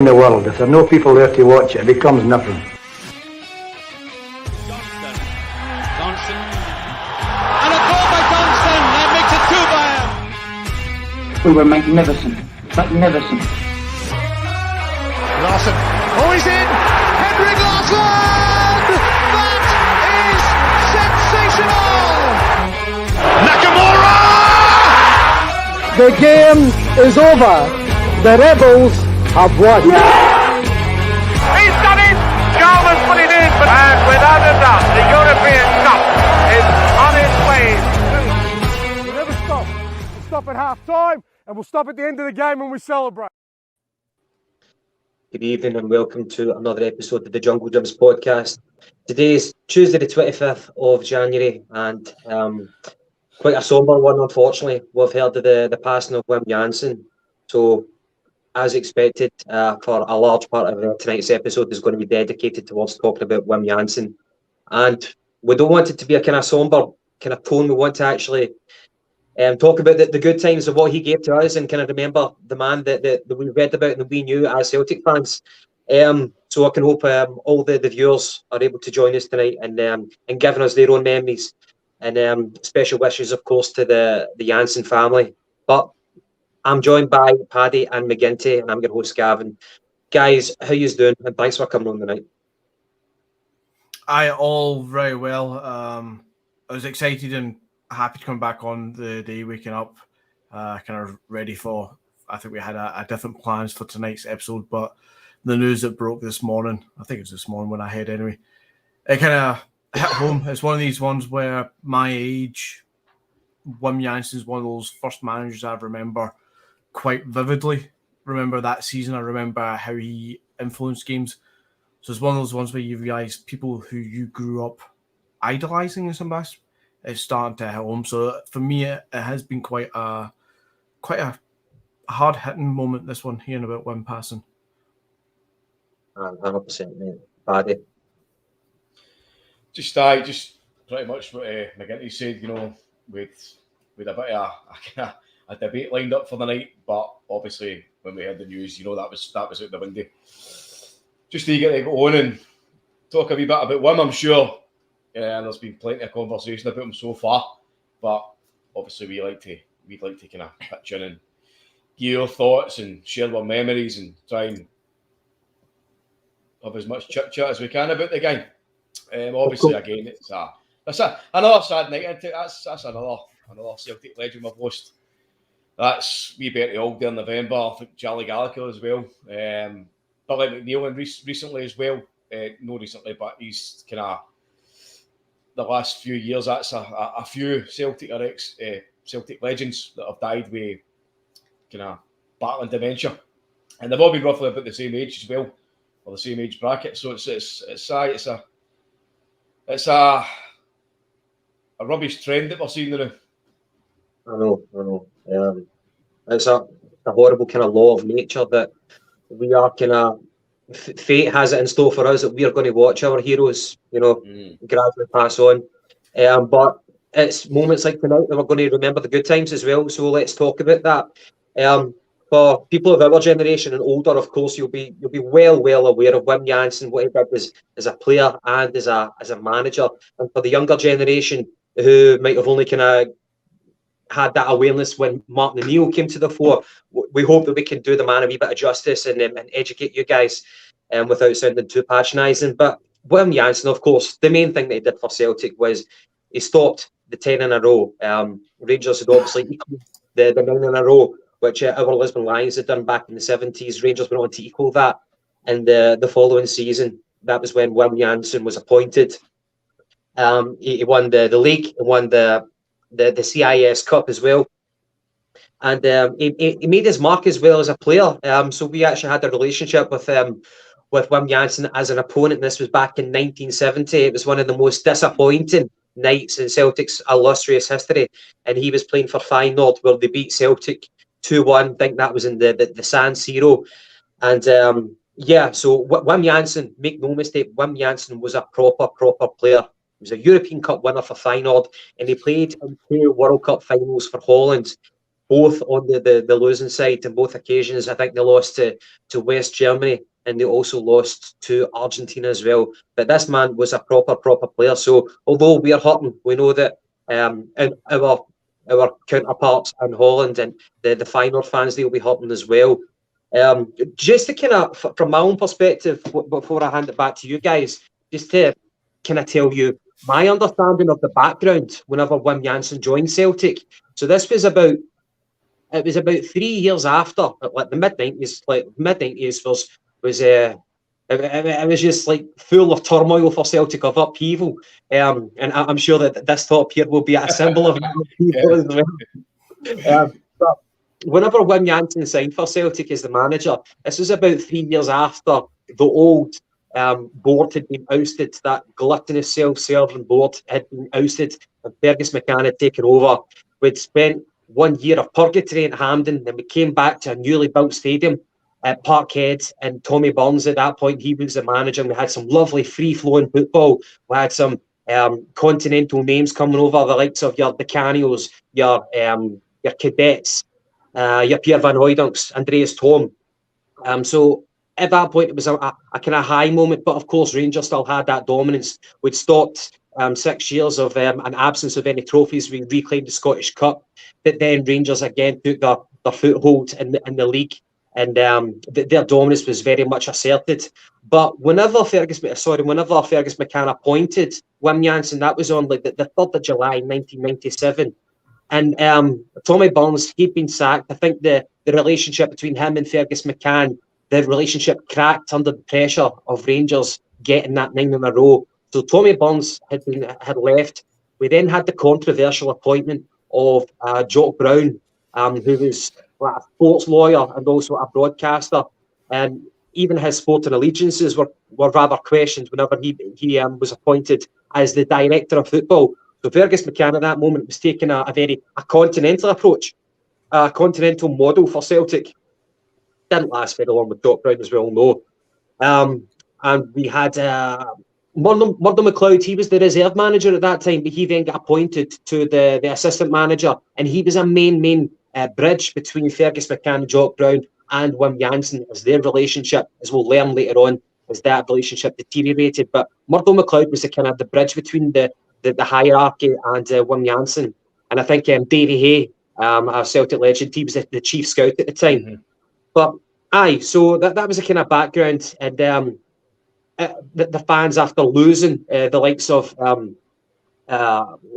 in the world. If there are no people there to watch it, it becomes nothing. Johnson. And a goal by Johnson. That makes it 2 by him. We were magnificent. Magnificent. Larsen. Oh, he's in. Henrik Larsen. That is sensational. Nakamura. The game is over. The Rebels have won. He's done it! Jarvis put it in, and without a doubt, the European Cup is on its way. We'll never stop. We'll stop at half-time, and we'll stop at the end of the game when we celebrate. Good evening and welcome to another episode of the Jungle Gyms podcast. Today is Tuesday the 25th of January and quite a sombre one, unfortunately. We've heard of the passing of Wim Jansen. So, as expected, for a large part of tonight's episode is going to be dedicated towards talking about Wim Jansen. And we don't want it to be a kind of sombre kind of tone. We want to actually talk about the good times of what he gave to us and kind of remember the man that we read about and that we knew as Celtic fans. So I can hope all the viewers are able to join us tonight and giving us their own memories. And special wishes, of course, to the Jansen family. But I'm joined by Paddy and McGinty, and I'm your host, Gavin. Guys, how you doing? And thanks for coming on tonight. All very well. I was excited and happy to come back on the day waking up, kind of ready for, I think we had a different plans for tonight's episode, but the news that broke this morning, I think it was this morning when I heard anyway, it kind of hit home. It's one of these ones where my age, Wim Jansen's one of those first managers I remember quite vividly. Remember that season. I remember how he influenced games. So it's one of those ones where you realise people who you grew up idolising in some ways, it's starting to hit home. So for me, it has been quite a hard-hitting moment, this one, hearing about Wim passing. 100%, mate. Paddy. Just pretty much what McGinty said, you know, with a bit of a debate lined up for the night, but obviously when we heard the news, you know, that was out the window. Just to get to go on and talk a wee bit about Wim, I'm sure. And there's been plenty of conversation about him so far, but obviously we'd like to kind of pitch in and give your thoughts and share our memories and try and have as much chit chat as we can about the game. Obviously, again, that's another sad night. That's another Celtic legend we've lost. That's wee Bertie Auld there in November. I think Charlie Gallagher as well. Billy McNeil recently as well. Not recently, but he's kind of the last few years. That's a few Celtic or Celtic legends that have died with kind of battling dementia, and they've all been roughly about the same age as well, or the same age bracket. So it's a rubbish trend that we're seeing now. I know. It's a horrible kind of law of nature that we are kind of, fate has it in store for us that we are going to watch our heroes, you know, gradually pass on. But it's moments like tonight that we're going to remember the good times as well. So let's talk about that. For people of our generation and older, of course, you'll be well aware of Wim Jansen, what he did as a player and as a manager. And for the younger generation who might have only kind of had that awareness when Martin O'Neill came to the fore, we hope that we can do the man a wee bit of justice and educate you guys without sounding too patronising. But Wim Jansen, of course, the main thing that he did for Celtic was he stopped the 10 in a row. Rangers had obviously equalled the 9 in a row, which our Lisbon Lions had done back in the 70s. Rangers went on to equal that in the following season. That was when Wim Jansen was appointed. He won the league, he won the CIS Cup as well. And he made his mark as well as a player. So we actually had a relationship with Wim Jansen as an opponent. This was back in 1970. It was one of the most disappointing nights in Celtic's illustrious history. And he was playing for Feyenoord, where they beat Celtic 2-1. I think that was in the San Siro. And so Wim Jansen, make no mistake, Wim Jansen was a proper player. He was a European Cup winner for Feyenoord, and he played in 2 World Cup finals for Holland. both on the losing side on both occasions. I think they lost to West Germany, and they also lost to Argentina as well. But this man was a proper player. So although we are hurting, we know that and our counterparts in Holland and the Feyenoord fans, they'll be hurting as well. Just to kind of, from my own perspective, before I hand it back to you guys, just to kind of tell you my understanding of the background whenever Wim Jansen joined Celtic. So this was about 3 years after, like the mid-90s, it was just like full of turmoil for Celtic, of upheaval. And I'm sure that this top here will be a symbol of upheaval as well. But whenever Wim Jansen signed for Celtic as the manager, this was about 3 years after the old board had been ousted. That gluttonous, self-serving board had been ousted, and Fergus McCann had taken over. We'd spent 1 year of purgatory at Hampden, then we came back to a newly built stadium at Parkhead, and Tommy Burns at that point, he was the manager, and we had some lovely free-flowing football. We had some continental names coming over, the likes of your Decanios, your Cadets, your Pierre Van Hooijdonks, Andreas Thom. So at that point, it was a kind of high moment, but of course, Rangers still had that dominance. We'd stopped 6 years of an absence of any trophies. We reclaimed the Scottish Cup, but then Rangers again took their foothold in the league, and their dominance was very much asserted. But whenever Fergus McCann appointed Wim Jansen, that was on like the 3rd of July 1997. And Tommy Burns, he'd been sacked. I think the relationship between him and Fergus McCann, the relationship cracked under the pressure of Rangers getting that 9 in a row. So Tommy Burns had left. We then had the controversial appointment of Jock Brown, who was like a sports lawyer and also a broadcaster. And even his sporting allegiances were rather questioned whenever he was appointed as the director of football. So Fergus McCann at that moment was taking a continental approach, a continental model for Celtic. Didn't last very long with Doc Brown, as we all know. And we had Murdo McLeod. He was the reserve manager at that time, but he then got appointed to the assistant manager, and he was a main bridge between Fergus McCann and Jock Brown and Wim Jansen, as their relationship, as we'll learn later on, as that relationship deteriorated. But Murdo McLeod was the bridge between the hierarchy and Wim Jansen. And I think Davy Hay, our Celtic legend, he was the chief scout at the time. Mm-hmm. But so that was a kind of background. And the fans, after losing the likes of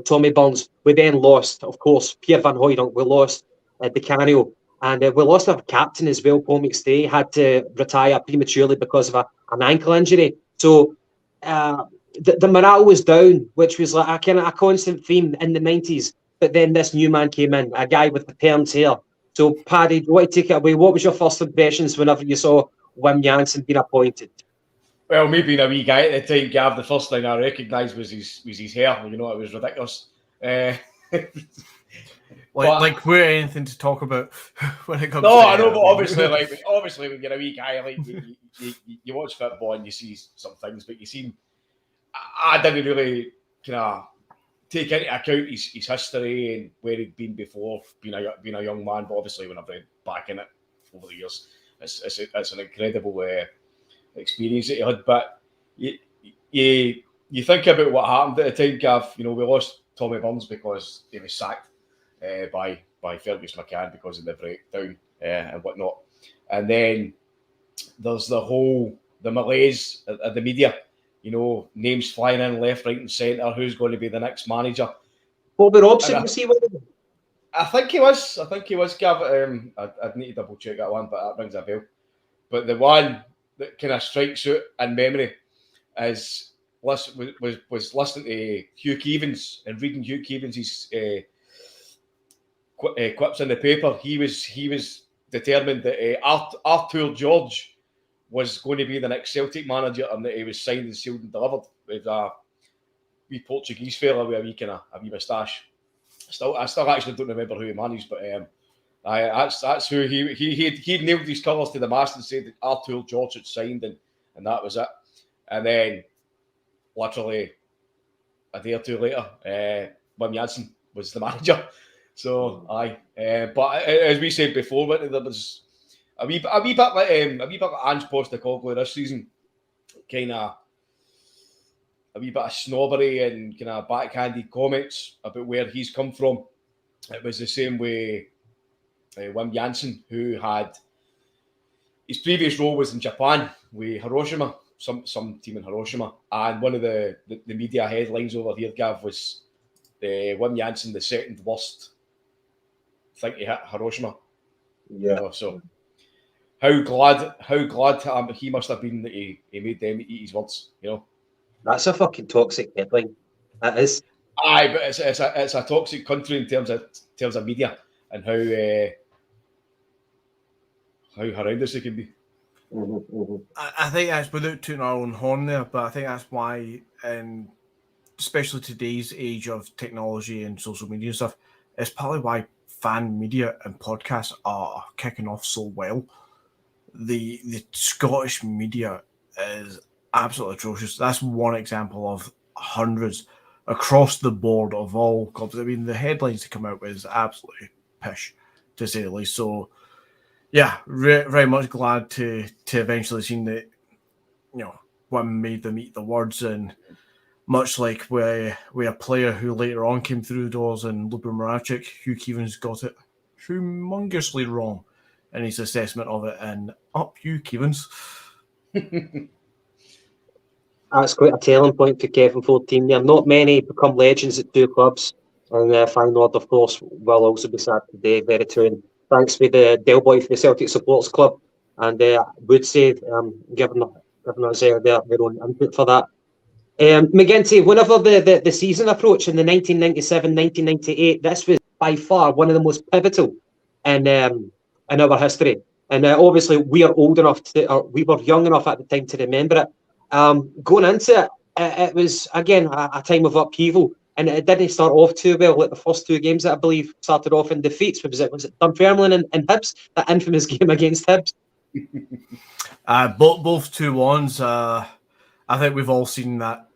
Tommy Burns, we then lost, of course, Pierre Van Hooijdonk. We lost Di Canio, and we lost our captain as well. Paul McStay had to retire prematurely because of an ankle injury. So the morale was down, which was like a constant theme in the 90s. But then this new man came in, a guy with the permed hair. So, Paddy, do you want to take it away? What was your first impressions whenever you saw Wim Jansen being appointed? Well, me being a wee guy at the time, Gav, the first thing I recognised was his hair. You know, it was ridiculous. Like we're anything to talk about when it comes. No, I know, but obviously when you're a wee guy, like you watch football and you see some things, but you see, I didn't really kind of take into account his history and where he'd been before being a young man. But obviously, when I've read back in it over the years, it's an incredible experience that he had. But you think about what happened at the time, Gav. You know, we lost Tommy Burns because he was sacked by Fergus McCann because of the breakdown and whatnot. And then there's the malaise of the media. You know, names flying in left, right, and centre. Who's going to be the next manager? Bobby Robson, was he with him? I think he was, Gav. I'd need to double check that one, but that rings a bell. But the one that kind of strikes out in memory was listening to Hugh Keevins and reading Hugh Keevins' quips in the paper. He was determined that Arthur George was going to be the next Celtic manager, and that he was signed and sealed and delivered with a wee Portuguese fella with a wee moustache. I still actually don't remember who he managed, but that's who he nailed his colours to the mast and said that Arthur George had signed, and that was it. And then literally a day or two later, Wim Jansen was the manager. So aye, but as we said before, Whitney, there was a wee bit like Ange Postecoglou this season, kind of a wee bit of snobbery and kind of backhanded comments about where he's come from. It was the same way Wim Jansen, who had his previous role was in Japan with Hiroshima, some team in Hiroshima, and one of the media headlines over here, Gav, was Wim Jansen, the second worst thing to hit Hiroshima. Yeah. You know, so how glad he must have been that he made them eat his words. You know, That's a fucking toxic headline. That is. Aye, but it's a toxic country in terms of media and how horrendous it can be. I think that's without tooting our own horn there, but I think that's why, especially today's age of technology and social media and stuff, it's probably why fan media and podcasts are kicking off so well. The Scottish media is absolutely atrocious. That's one example of hundreds across the board of all clubs. I mean, the headlines to come out with is absolutely pish, to say the least. So, yeah, very much glad to eventually see that, Wim made them eat the words, and much like with a player who later on came through the doors and Luka Moravcik, Hugh Keevins got it humongously wrong in his assessment of it, and up Hugh Keevins. That's quite a telling point for Kevin 14 there. Not many become legends at two clubs. And Fine Lord, of course, will also be sad today. Very true. And thanks for the Del Boy for the Celtic Supporters Club. And would say, giving us their own input for that. McGinty, whenever the season approached in the 1997-1998, this was by far one of the most pivotal in our history. And obviously, we are old enough we were young enough at the time to remember it. Going into it, it was, again, a time of upheaval, and it didn't start off too well. Like the first two games that I believe started off in defeats. Was it Dunfermline and Hibs? That infamous game against Hibs? Both 2-1s. I think we've all seen that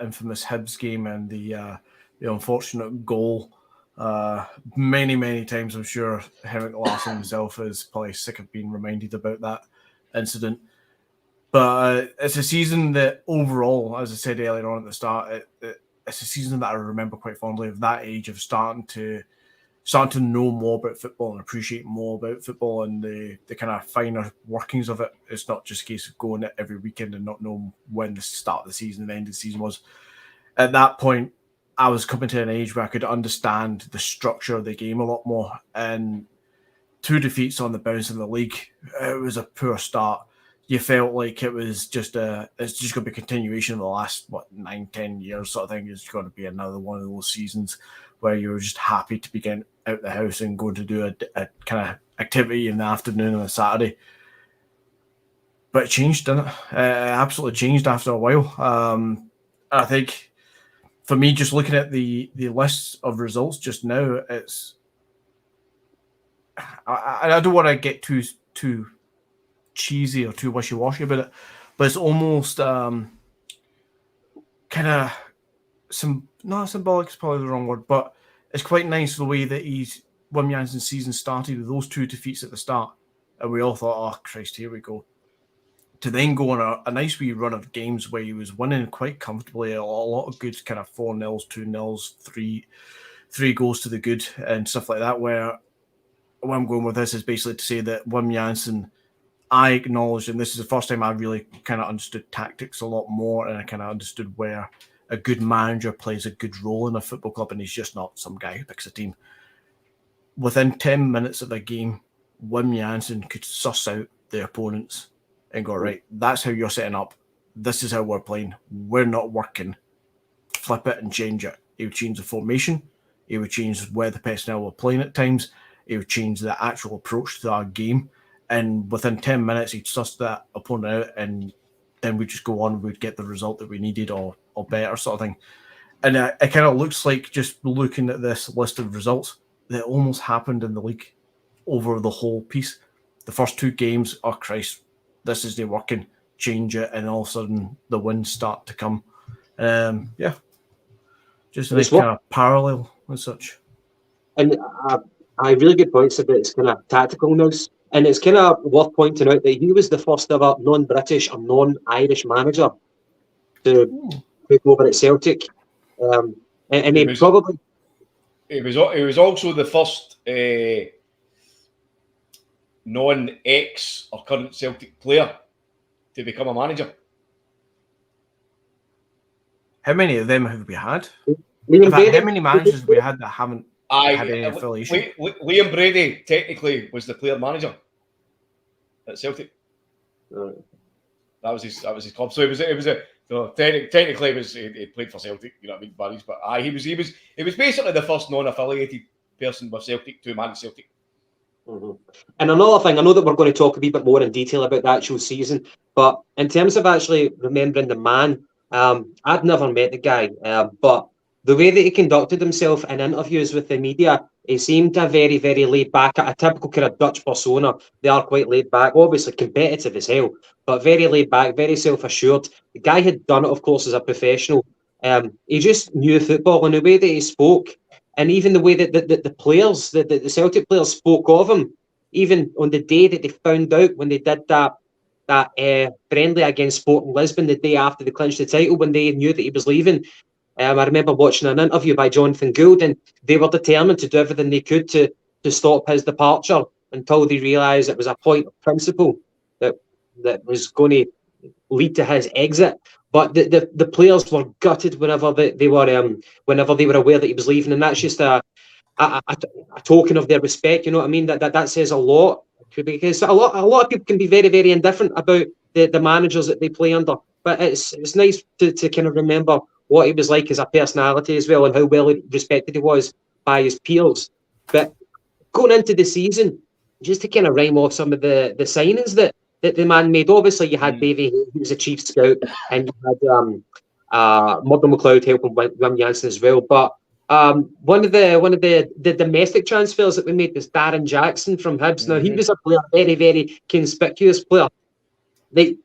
infamous Hibs game and the unfortunate goal many times. I'm sure Henrik Larsen himself is probably sick of being reminded about that incident. But it's a season that overall, as I said earlier on at the start, it's a season that I remember quite fondly, of that age of starting to know more about football and appreciate more about football and the kind of finer workings of it. It's not just a case of going it every weekend and not knowing when the start of the season and the end of the season was. At that point, I was coming to an age where I could understand the structure of the game a lot more. And 2 defeats on the bounce in the league, it was a poor start. You felt like it was it's just going to be a continuation of the last 9-10 years sort of thing. It's going to be another one of those seasons where you're just happy to be getting out the house and going to do a kind of activity in the afternoon on a Saturday. But it changed, didn't it? It absolutely changed after a while. I think for me, just looking at the list of results just now, it's I don't want to get too cheesy or too wishy-washy about it, but it's almost kind of not symbolic is probably the wrong word, but it's quite nice the way that Wim Jansen's season started with those 2 defeats at the start, and we all thought, oh Christ, here we go, to then go on a nice wee run of games where he was winning quite comfortably, a lot of good kind of 4-0s, 2-0s, 3 goals to the good and stuff like that, where I'm going with this is basically to say that Wim Jansen, I acknowledge, and this is the first time I really kind of understood tactics a lot more, and I kind of understood where a good manager plays a good role in a football club, and he's just not some guy who picks a team. Within 10 minutes of a game, Wim Jansen could suss out the opponents and go, right, that's how you're setting up. This is how we're playing. We're not working. Flip it and change it. He would change the formation. He would change where the personnel were playing at times. He would change the actual approach to our game. And within 10 minutes, he'd suss that opponent out, and then we'd just go on, we'd get the result that we needed or better sort of thing. And it kind of looks like, just looking at this list of results, that almost happened in the league over the whole piece. The first 2 games, oh Christ, this is the working, change it, and all of a sudden the wins start to come. Just a nice kind of parallel and such. And I really good points about its kind of tacticalness. And it's kind of worth pointing out that he was the first ever non-British or non-Irish manager to take over at Celtic. And he probably... He was also the first non-ex or current Celtic player to become a manager. How many of them have we had? Liam How Brady, many managers have we had that haven't had any affiliation? Liam Brady technically was the player manager at Celtic. That was his club. So technically he played for Celtic. You know what I mean, buddies? But he was basically the first non-affiliated person with Celtic to manage Celtic. Mm-hmm. And another thing, I know that we're going to talk a wee bit more in detail about the actual season, but in terms of actually remembering the man, I'd never met the guy, but the way that he conducted himself in interviews with the media, he seemed a very, very laid back, a typical kind of Dutch persona. They are quite laid back, obviously competitive as hell, but very laid back, very self-assured. The guy had done it, of course, as a professional. He just knew football, and the way that he spoke, and even the way that the players, the Celtic players spoke of him, even on the day that they found out when they did that friendly against Sporting Lisbon the day after they clinched the title, when they knew that he was leaving. I remember watching an interview by Jonathan Gould, and they were determined to do everything they could to stop his departure until they realised it was a point of principle that was going to lead to his exit. But the players were gutted whenever they were aware that he was leaving, and that's just a token of their respect. You know what I mean? That says a lot, because a lot of people can be very, very indifferent about the managers that they play under. But it's nice to kind of remember what he was like as a personality as well, and how well respected he was by his peers. But going into the season, just to kind of rhyme off some of the signings that the man made. Obviously, you had Davey, he was a chief scout, and you had Murdo McLeod helping Wim Jansen as well. But one of the domestic transfers that we made was Darren Jackson from Hibs. Now, he was a player, very, very conspicuous player. It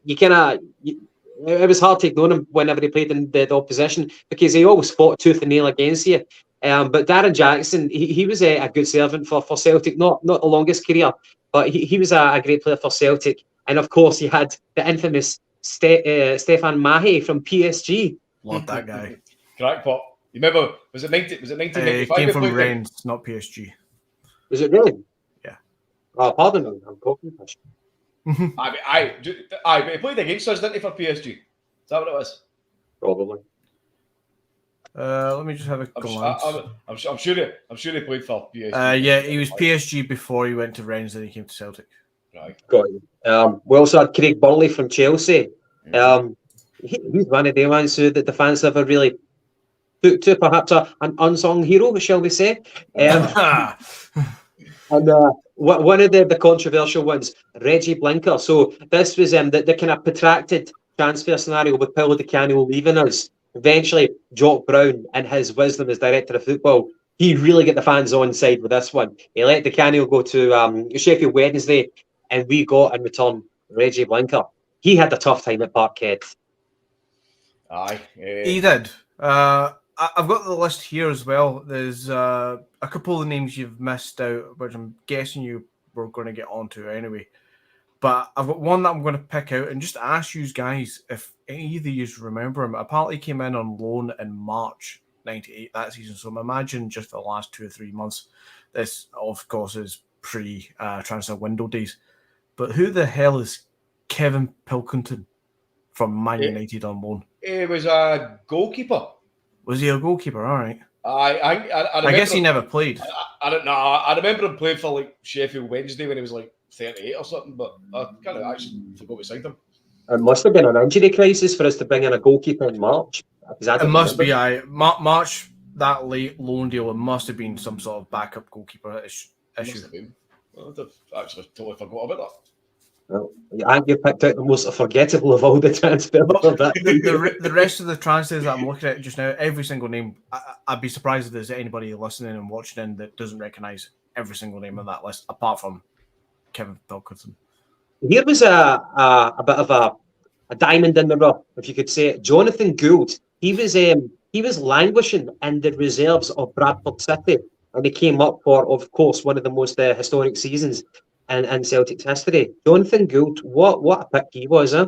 was hard to ignore him whenever he played in the opposition, because he always fought tooth and nail against you. But Darren Jackson, he was a good servant for Celtic, not the longest career, but he was a great player for Celtic. And of course, you had the infamous Stefan Mahe from PSG. Love that guy. Crackpot. You remember? Was it 1995? Came from Rennes, not PSG. Was it really? Yeah. Oh, pardon me. I'm talking. But he played against us, didn't he, for PSG? Is that what it was? Probably. Let me just have a glance. I'm sure he played for PSG. Yeah, he was PSG before he went to Rennes, then he came to Celtic. Right. Got you. We also had Craig Burley from Chelsea. He's one of the ones who the fans never really took to, perhaps an unsung hero, shall we say. And one of the controversial ones, Reggie Blinker. So this was the kind of protracted transfer scenario with Paulo Di Canio leaving us. Eventually, Jock Brown, in his wisdom as director of football, he really got the fans on side with this one. He let Di Canio go to Sheffield Wednesday, and we got in return Reggie Blinker. He had a tough time at Parkhead. Aye. He did. I've got the list here as well. There's a couple of names you've missed out, which I'm guessing you were going to get onto anyway. But I've got one that I'm going to pick out and just ask you guys if any of you remember him. Apparently he came in on loan in March 98 that season. So imagine just the last 2 or 3 months. This, of course, is pre-transfer window days. But who the hell is Kevin Pilkington from Man United on loan? He was a goalkeeper. Was he a goalkeeper? All right. I guess he never played. I don't know. I remember him playing for like Sheffield Wednesday when he was like 38 or something, but I kind of actually forgot we signed him. It must have been an injury crisis for us to bring in a goalkeeper in March. It must be. March, that late loan deal, it must have been some sort of backup goalkeeper issue. I've actually totally forgot about that. Well, you picked out the most forgettable of all the transfers. The rest of the transfers that I'm looking at just now, every single name, I'd be surprised if there's anybody listening and watching in that doesn't recognise every single name on that list, apart from Kevin Pilkington. Here was a bit of a diamond in the rough, if you could say it. Jonathan Gould. He was languishing in the reserves of Bradford City and he came up for, of course, one of the most historic seasons in Celtic's history. Jonathan Gould, what a pick he was, huh?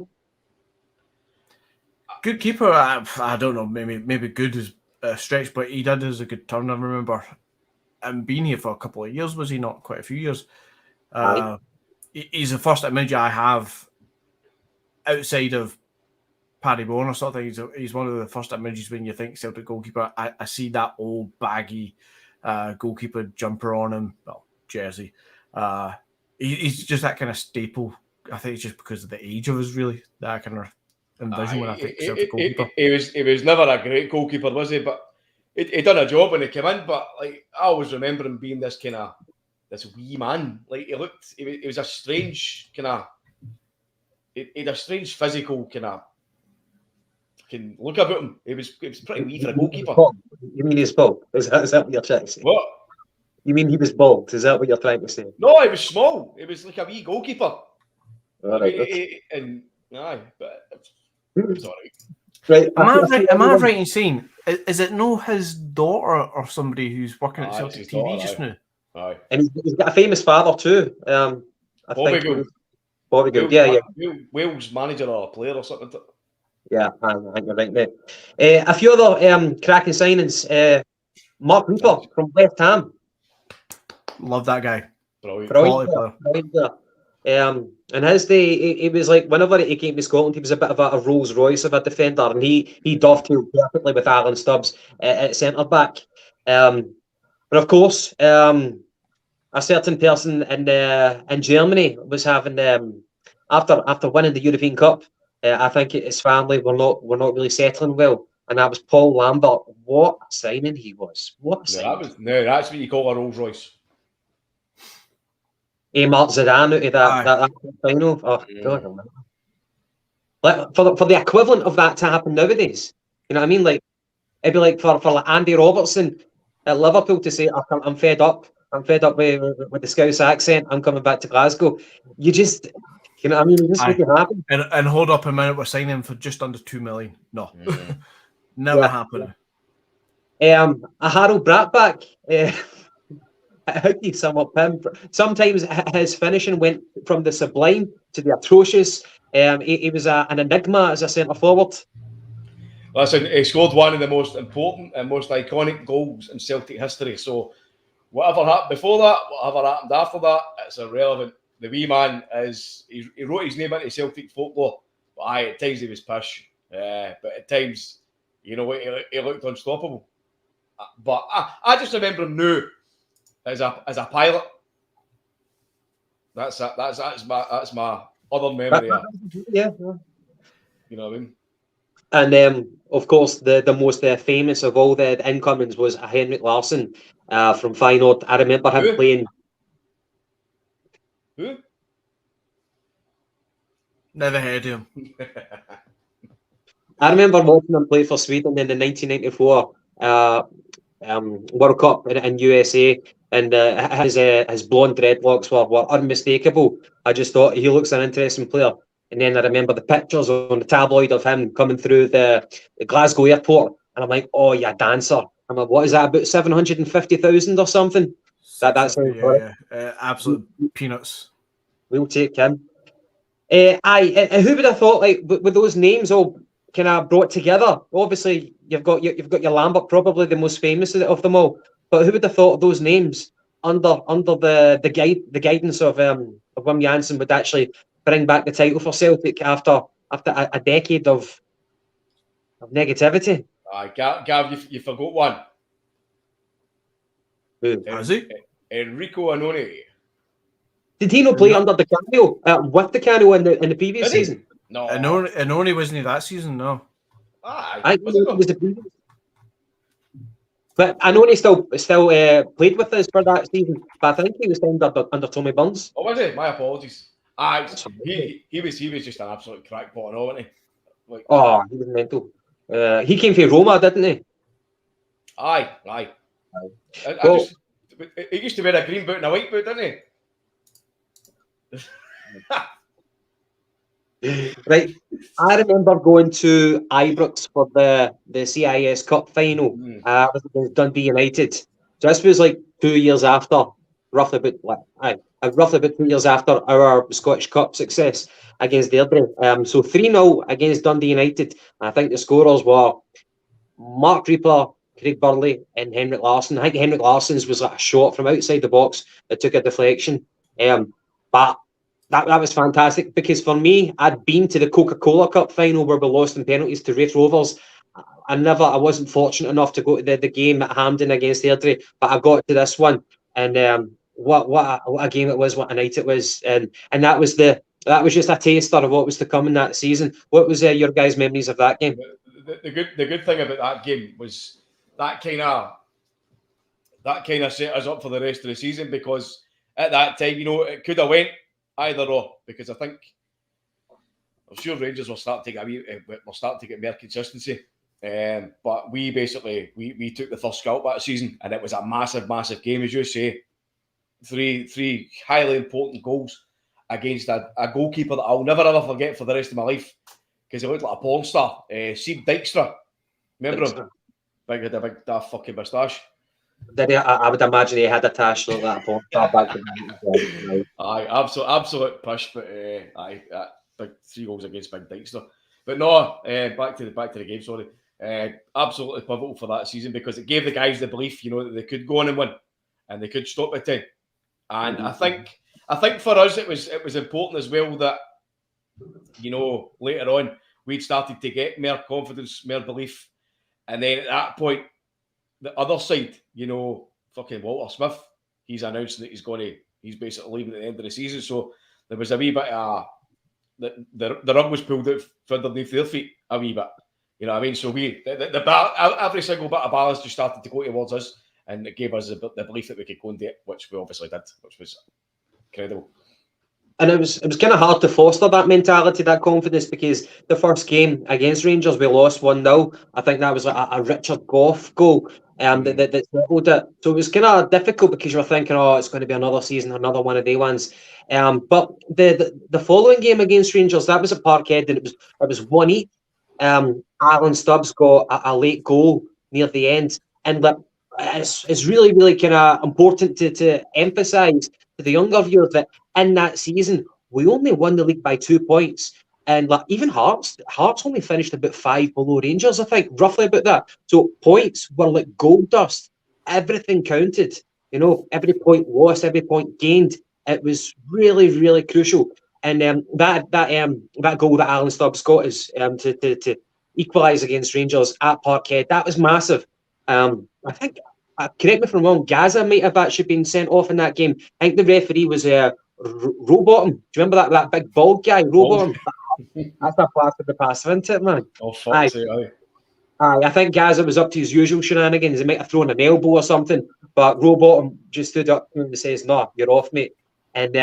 Good keeper. I don't know. Maybe good is a stretch, but he did as a good turn. I remember him being here for a couple of years. Was he not? Quite a few years. He's the first image I have outside of Paddy Bowen or something. He's one of the first images when you think Celtic goalkeeper. I see that old baggy goalkeeper jumper on him, well, jersey. He's just that kind of staple. I think it's just because of the age of us, really, that I kind of envision when I think Celtic goalkeeper. He was never a great goalkeeper, was he? But he done a job when he came in. But like I always remember him being this wee man. Like he was a strange kind of. He had a strange physical kind of. Can look about him. He was pretty wee for a goalkeeper. You mean he's bald? Is that what you're trying to say? What? You mean he was bald? Is that what you're trying to say? No, he was small. He was like a wee goalkeeper. Right. But it's all right. Am I right in saying, is it no his daughter or somebody who's working at Celtic TV just now? Aye. And he's got a famous father too. Bobby Gould. Bobby Gould, yeah. Wales manager or player or something. Yeah, I think you're right, mate. A few other cracking signings. Mark Rupert from West Ham. Love that guy. Brilliant. In his day, he was like, whenever he came to Scotland, he was a bit of a Rolls Royce of a defender, and he dovetailed perfectly with Alan Stubbs at centre back. But of course, a certain person in Germany was having after winning the European Cup. I think his family were not really settling well, and that was Paul Lambert. What a signing he was! What a signing! That's what you call a Rolls Royce. Mark Zidane out of that final. Oh God! Like for the equivalent of that to happen nowadays, you know what I mean? Like it'd be like for like Andy Robertson at Liverpool to say, "I'm fed up. I'm fed up with the Scouse accent. I'm coming back to Glasgow." You just. You know what I mean? This would happen. And hold up a minute, we're signing him for just under 2 million. No. Never happened. A Harold Bratback. How do you sum up him? Sometimes his finishing went from the sublime to the atrocious. He was an enigma as a centre forward. Listen, he scored one of the most important and most iconic goals in Celtic history. So whatever happened before that, whatever happened after that, it's irrelevant. The wee man he wrote his name into Celtic folklore, but at times he was pish. But at times, you know what, he looked unstoppable. But I just remember him new as a pilot. That's my other memory. Yeah. You know what I mean? And of course, the most famous of all the incomings was Henrik Larsen from Feyenoord. I remember him playing. Who? Never heard of him. I remember watching him play for Sweden in the 1994 World Cup in USA, and his blonde dreadlocks were unmistakable. I just thought he looks an interesting player. And then I remember the pictures on the tabloid of him coming through the Glasgow airport, and I'm like, "Oh, yeah, dancer." I'm like, "What is that? About 750,000 or something?" That's absolute peanuts. We'll take him. Who would have thought, like, with those names all kind of brought together? Obviously, you've got your Lambert, probably the most famous of them all. But who would have thought those names under the guidance of Wim Jansen would actually bring back the title for Celtic after a decade of negativity? Gav, you forgot one. Who? Has he? Enrico Annoni. Did he not play under the Cano with the Cano in the previous season? No. Annoni wasn't that season, no. I think it was the previous. But Annoni still played with us for that season. But I think he was under Tommy Burns. Oh, was he? My apologies. He was just an absolute crackpot, wasn't he? Like, he was mental. He came from Roma, didn't he? Aye. He used to wear a green boot and a white boot, didn't he? Right. I remember going to Ibrox for the CIS Cup final. It was against Dundee United. So this was like 2 years after, roughly about 2 years after our Scottish Cup success against Airdrie. So 3-0 against Dundee United. And I think the scorers were Mark Reaper, Craig Burley, and Henrik Larsen. I think Henrik Larsen's was like a shot from outside the box that took a deflection. But that was fantastic, because for me, I'd been to the Coca-Cola Cup final where we lost in penalties to Wraith Rovers. I wasn't fortunate enough to go to the game at Hampden against Airdrie, but I got to this one, and what a game it was, what a night it was, and that was just a taster of what was to come in that season. What was your guys' memories of that game? The good thing about that game was that kind of set us up for the rest of the season, because at that time, it could have went either or, because I'm sure Rangers will start to get more consistency. But we basically we took the first scalp that season, and it was a massive game, as you say. Three highly important goals against a goalkeeper that I'll never ever forget for the rest of my life, because he looked like a porn star. Steve Dykstra, remember him? Had a big fucking moustache. I would imagine he had a tash like that porn star back then. Aye, absolute push, but big 3 goals against Big Dykstra. But no, back to the game. Sorry, absolutely pivotal for that season, because it gave the guys the belief, that they could go on and win, and they could stop at 10. And I think for us it was important as well that later on we'd started to get more confidence, more belief, and then at that point, the other side, fucking Walter Smith, he's announcing that he's basically leaving at the end of the season. So there was a wee bit the rug was pulled out from underneath their feet a wee bit. You know what I mean? So every single bit of ballast just started to go towards us, and it gave us the belief that we could go and do it, which we obviously did, which was incredible. And it was kind of hard to foster that mentality, that confidence, because the first game against Rangers we lost 1-0. I think that was like a Richard Gough goal that settled it. So it was kind of difficult, because you were thinking, it's going to be another season, another one of the ones. But the following game against Rangers, that was at Parkhead, and it was 1-1. Alan Stubbs got a late goal near the end, and it's really, really kind of important to emphasise to the younger viewers that in that season we only won the league by 2 points, and even Hearts only finished about 5 below Rangers, I think, roughly about that. So points were like gold dust. Everything counted. Every point lost, every point gained. It was really, really crucial. And that goal that Alan Stubbs got is to equalise against Rangers at Parkhead. That was massive. I think, correct me if I'm wrong, Gaza might have actually been sent off in that game. I think the referee was Rowbottom. Do you remember that big bald guy, Rowbottom? That's a blast of the past, isn't it, man? Oh, fuck's sake, aye. I think Gaza was up to his usual shenanigans. He might have thrown an elbow or something, but Rowbottom just stood up and says, "No, you're off, mate." And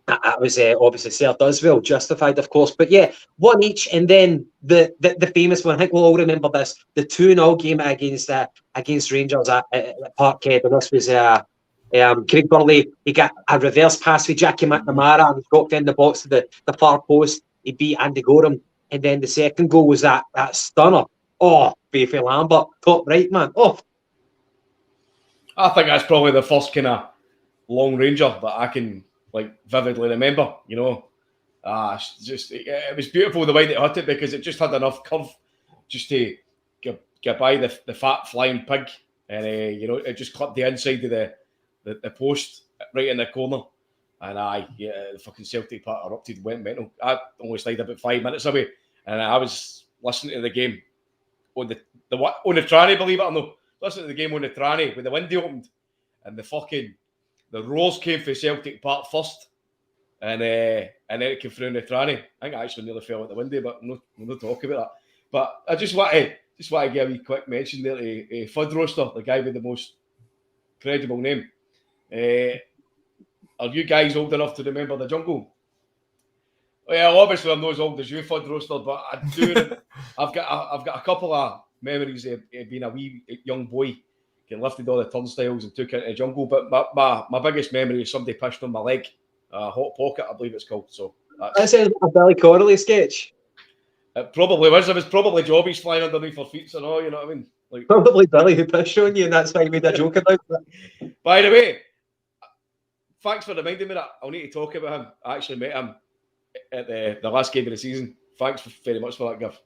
that was obviously served us well, justified, of course. But yeah, 1 each, and then the famous one. I think we'll all remember this: the 2-0 game against Rangers at Parkhead, and this was Craig Burley. He got a reverse pass with Jackie McNamara, and he got in the box to the far post. He beat Andy Gorham, and then the second goal was that stunner. Oh, Bayfie Lambert, top right, man. Oh, I think that's probably the first kind of long ranger that I can vividly remember. It was beautiful the way they hit it, because it just had enough curve just to get by the fat flying pig, and it just clipped the inside of the post right in the corner. And the fucking Celtic part erupted, went mental. I only stayed about 5 minutes away, and I was listening to the game on the tranny, believe it or not. Listening to the game on the tranny with the window opened, and the roars came for Celtic part first, and then it came through in the tranny. I think I actually nearly fell out the window, but we'll not talk about that. But I just want to give a wee quick mention there to Fud Roaster, the guy with the most credible name. Are you guys old enough to remember the Jungle? Well, obviously I'm not as old as you, Fud Roaster, but I do. I've got a couple of memories of being a wee young boy, getting lifted all the turnstiles and took into the Jungle. But my biggest memory is somebody pushed on my leg, Hot Pocket, I believe it's called. So that sounds like a Billy Connolly sketch. It probably was. It was probably jobbies flying underneath her feet, so no, you know what I mean. Like, Probably Billy who pissed on you, and that's why you made a joke about it. by the way, thanks for reminding me that. I'll need to talk about him. I actually met him at the last game of the season. Thanks very much for that, Gav.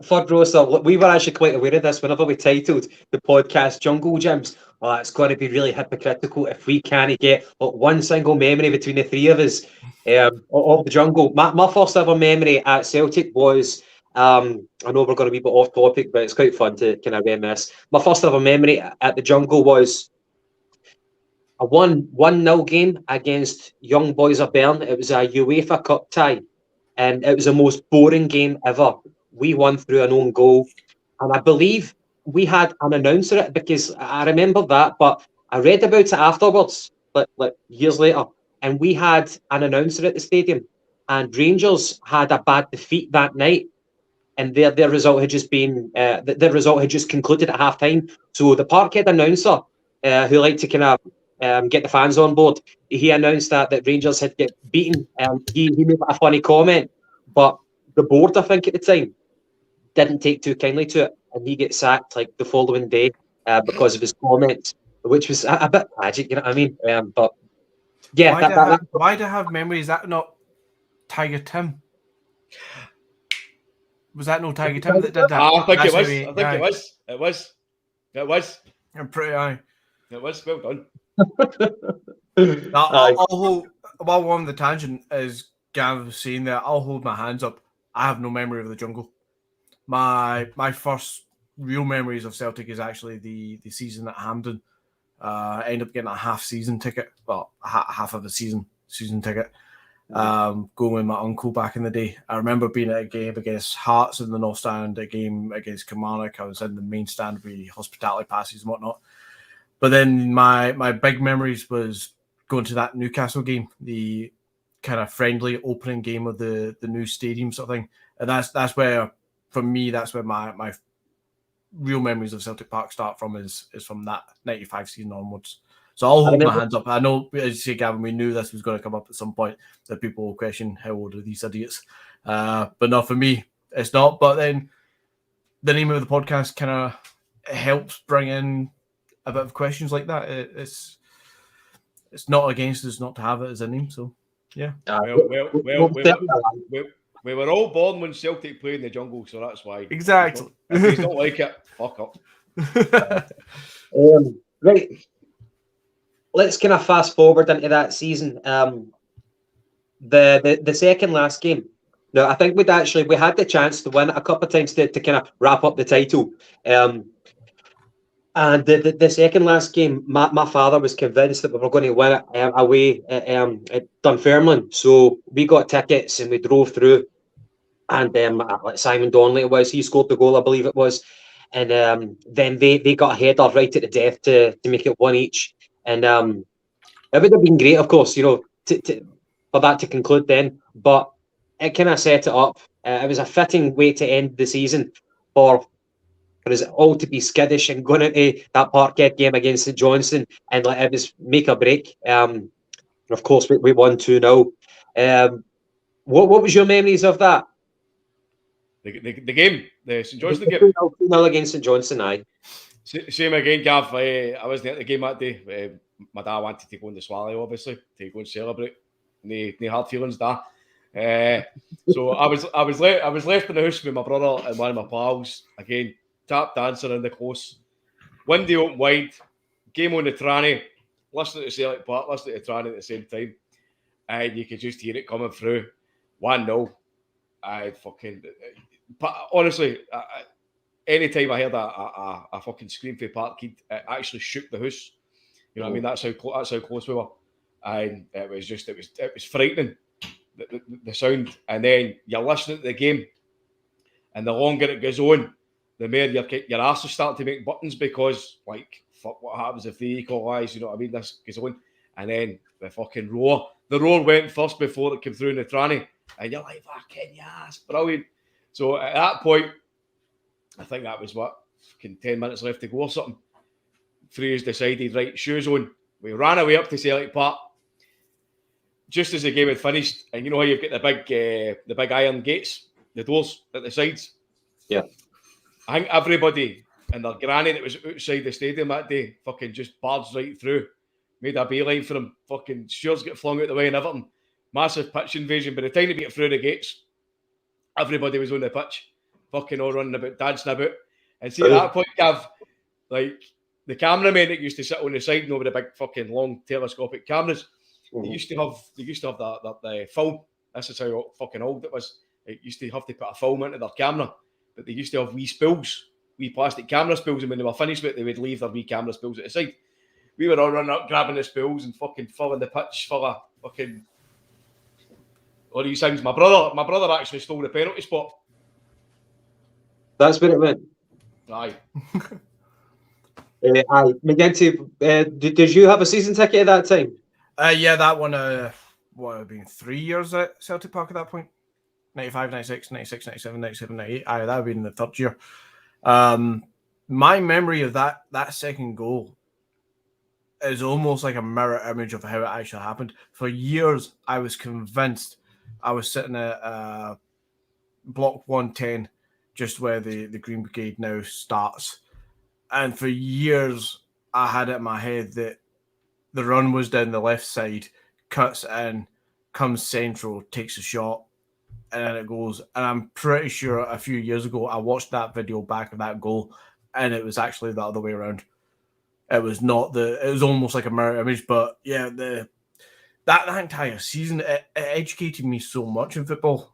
Third roster, we were actually quite aware of this whenever we titled the podcast Jungle Gyms. Oh, it's going to be really hypocritical if we can't get one single memory between the three of us of the jungle. My first ever memory at Celtic was, I know we're going to be a bit off topic, but it's quite fun to kind of reminisce. My first ever memory at the jungle was a 1-0 game against Young Boys of Bern. It was a UEFA Cup tie, and it was the most boring game ever. We won through an own goal, and I believe we had an announcer at it, because I remember that, but I read about it afterwards, like years later, and we had an announcer at the stadium, and Rangers had a bad defeat that night, and their result had just been their result had just concluded at half time. So the Parkhead announcer, who liked to kind of get the fans on board, he announced that Rangers had get beaten. He made a funny comment, but the board, I think at the time, didn't take too kindly to it, and he gets sacked like the following day because of his comments, which was a bit tragic, you know what I mean? But yeah, why do I have memories? Is that not Tiger Tim? Was that no Tiger Tim that did that? I think That's it was. how he- I think aye. it was. I'm pretty aye. It was. Well done. I'll hold, while we're on the tangent, as Gav was saying there, I'll hold my hands up. I have no memory of the jungle. My first real memories of Celtic is actually the season at Hampden. I ended up getting a half season ticket, well, half of a season ticket. Going with my uncle back in the day. I remember being at a game against Hearts in the North Stand, a game against Kilmarnock. I was in the main stand with hospitality passes and whatnot. But then my big memories was going to that Newcastle game, the kind of friendly opening game of the new stadium sort of thing. And that's where, for me, that's where my real memories of Celtic Park start from, is from that 95 season onwards. So I'll hold my hands up. I know, as you say, Gavin, we knew this was going to come up at some point, that people will question how old are these idiots. But no, for me, it's not. But then the name of the podcast kind of helps bring in a bit of questions like that. It's not against us not to have it as a name. So, yeah. We were all born when Celtic played in the jungle, so that's why. Exactly. If you don't like it, fuck up. Right. Let's kind of fast forward into that season. The second last game. Now, I think we had the chance to win it a couple of times to kind of wrap up the title. And the second last game, my father was convinced that we were going to win it away at Dunfermline. So we got tickets and we drove through. And like Simon Donnelly it was, he scored the goal, I believe it was. And then they got a header right at the death to make it one each. And it would have been great, of course, you know, for that to conclude then. But it kind of set it up. It was a fitting way to end the season for us all to be skittish and going into that Parkhead game against St Johnstone, and like it was make or break. And of course, we won 2-0. What was your memories of that? The game, the St Johnstone game. 2-0 against St Johnstone, aye. Same again, Gav. I wasn't at the game that day. My dad wanted to go in the Swally, obviously, to go and celebrate. No hard feelings there. So I was left in the house with my brother and one of my pals. Again, tap dancing in the close. Window open wide. Game on the tranny. Listening to Celtic Park, listening to tranny at the same time. And you could just hear it coming through. 1-0. Honestly, anytime I heard a fucking scream for Parkhead, it actually shook the house. You know what I mean? That's how close we were, and it was frightening, the sound. And then you're listening to the game, and the longer it goes on, the more your arse is starting to make buttons, because like, fuck, what happens if they equalise? You know what I mean? This goes on, and then the fucking roar. The roar went first before it came through in the tranny, and you're like, fucking yes, brilliant. So at that point, I think that was 10 minutes left to go or something. Freeze decided, right, shoes on. We ran away up to Celtic Park just as the game had finished. And you know how you've got the big iron gates, the doors at the sides? Yeah. I think everybody and their granny that was outside the stadium that day fucking just barged right through, made a beeline for him. Fucking Stewards get flung out the way and everything. Massive pitch invasion. By the time they get through the gates, everybody was on the pitch, fucking all running about, dancing about. And see, at that point, Gav, like the cameramen that used to sit on the side and over the big fucking long telescopic cameras, they used to have the film. This is how fucking old it was. It used to have to put a film into their camera, but they used to have wee spools, wee plastic camera spools, and when they were finished with it, they would leave their wee camera spools at the side. We were all running up, grabbing the spools and fucking filling the pitch full of fucking all these things. My brother actually stole the penalty spot. That's where it went. Aye. Aye. McGinty, did you have a season ticket at that time? Yeah, that one, what, have been 3 years at Celtic Park at that point? 95, 96, 96, 97, 97, 98. Aye, that would have been the third year. My memory of that second goal is almost like a mirror image of how it actually happened. For years, I was convinced I was sitting at Block 110, just where the Green Brigade now starts. And for years, I had it in my head that the run was down the left side, cuts in, comes central, takes a shot, and then it goes. And I'm pretty sure a few years ago, I watched that video back of that goal, and it was actually the other way around. It was not it was almost like a mirror image, but yeah, that entire season, it educated me so much in football.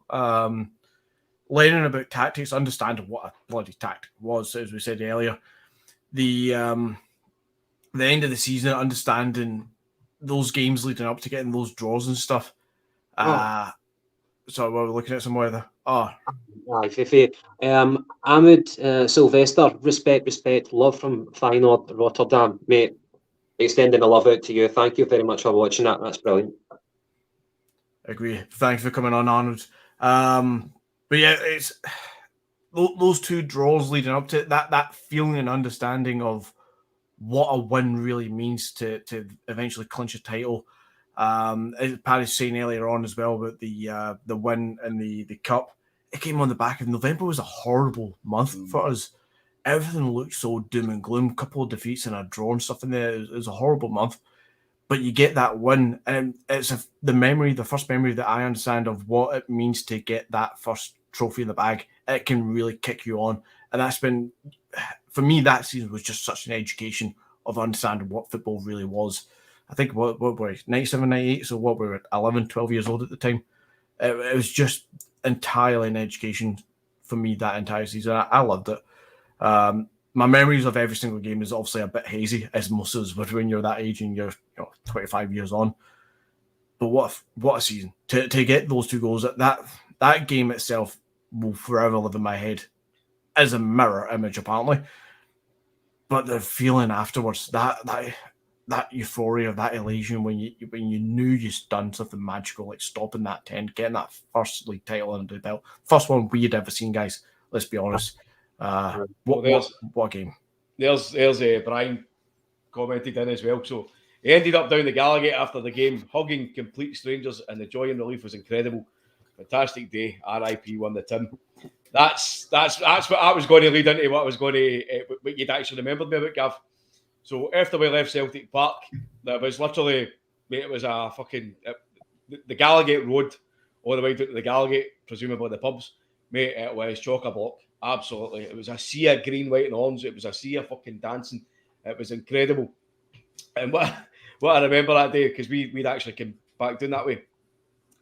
Learning about tactics, understanding what a bloody tactic was, as we said earlier. The end of the season, understanding those games leading up to getting those draws and stuff. So we're looking at some weather. Ahmed Sylvester, respect, love from Feyenoord Rotterdam, mate. Extending a love out to you. Thank you very much for watching that. That's brilliant. Agree. Thanks for coming on, Arnold. But yeah, it's those two draws leading up to it, that feeling and understanding of what a win really means to eventually clinch a title. As Paddy was saying earlier on as well about the win in the cup, it came on the back of November. Was a horrible month for us. Everything looked so doom and gloom. Couple of defeats and a draw and stuff in there. It was a horrible month. But you get that win, and it's the first memory that I understand of what it means to get that first trophy in the bag. It can really kick you on, and that's been, for me, that season was just such an education of understanding what football really was. I think what were we, 97, 98, so what we were 11, 12 years old at the time. It was just entirely an education for me that entire season. I loved it. My memories of every single game is obviously a bit hazy, as most of us would when you're that age and you're 25 years on. But what a season. To get those two goals, that game itself will forever live in my head as a mirror image, apparently. But the feeling afterwards, that euphoria, that elation when you knew you'd done something magical, like stopping that 10, getting that first league title under the belt. First one we'd ever seen, guys. Let's be honest. What game? There's Brian commented in as well. So he ended up down the Gallagher after the game, hugging complete strangers, and the joy and relief was incredible. Fantastic day. RIP won the Tim. That's what I was going to lead into. What you'd actually remembered me about, Gav. So after we left Celtic Park, there was literally, mate, it was a fucking the Gallagher Road all the way down to the Gallagher, presumably the pubs. Mate, it was chock-a-block. Absolutely. It was a sea of green, white and orange. It was a sea of fucking dancing. It was incredible. And what I remember that day, because we'd actually come back down that way,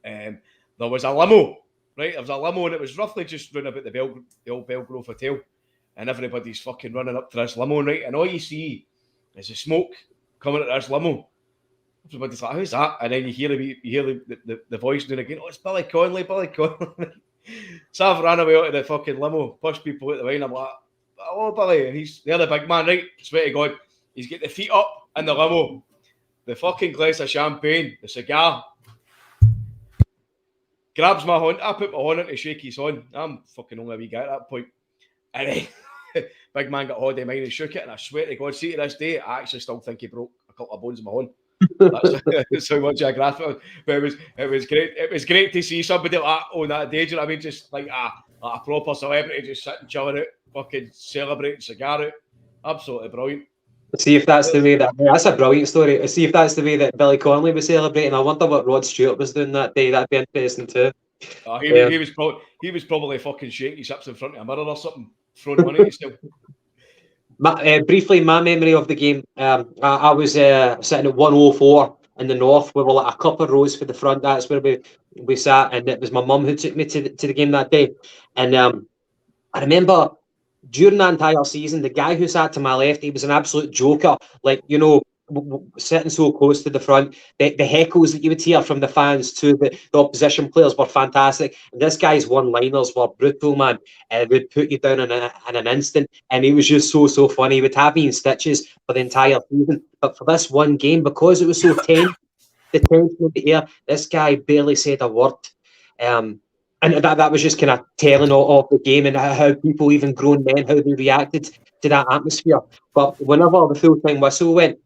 there was a limo, right? There was a limo, and it was roughly just round about the old Belgrove Hotel, and everybody's fucking running up to this limo, right? And all you see is the smoke coming at this limo. Everybody's like, "Who's that?" And then you hear the voice doing again. Oh, it's Billy Connolly. So I've ran away out of the fucking limo, pushed people out the way, and I'm like, "Oh, Billy," and he's the other big man, right? Swear to God, he's got the feet up in the limo, the fucking glass of champagne, the cigar. Grabs my horn. I put my horn in to shake his horn. I'm fucking only a wee guy at that point. And then big man got hold of mine and shook it. And I swear to God, see to this day, I actually still think he broke a couple of bones in my horn. That's so much I grasped it. But it was great. It was great to see somebody like that on that day. Do you know what I mean? Just like Like a proper celebrity just sitting chilling out, fucking celebrating cigar out. Absolutely brilliant. See if that's the way that's a brilliant story. See if that's the way that Billy Connolly was celebrating. I wonder what Rod Stewart was doing that day. That'd be interesting too. He was probably fucking shaking his hips in front of a mirror or something, throwing money at himself. Briefly, my memory of the game, I was sitting at 104 in the north. We were like a couple of rows for the front. That's where we sat, and it was my mum who took me to the game that day. And I remember during that entire season, the guy who sat to my left, he was an absolute joker. Like, you know, sitting so close to the front, the heckles that you would hear from the fans to the opposition players were fantastic. And this guy's one-liners were brutal, man. Would put you down in an instant. And he was just so funny. He would have me in stitches for the entire season. But for this one game, because it was so tense, the tension in the air, this guy barely said a word. And that was just kind of telling of the game and how people, even grown men, how they reacted to that atmosphere. But whenever the full-time whistle went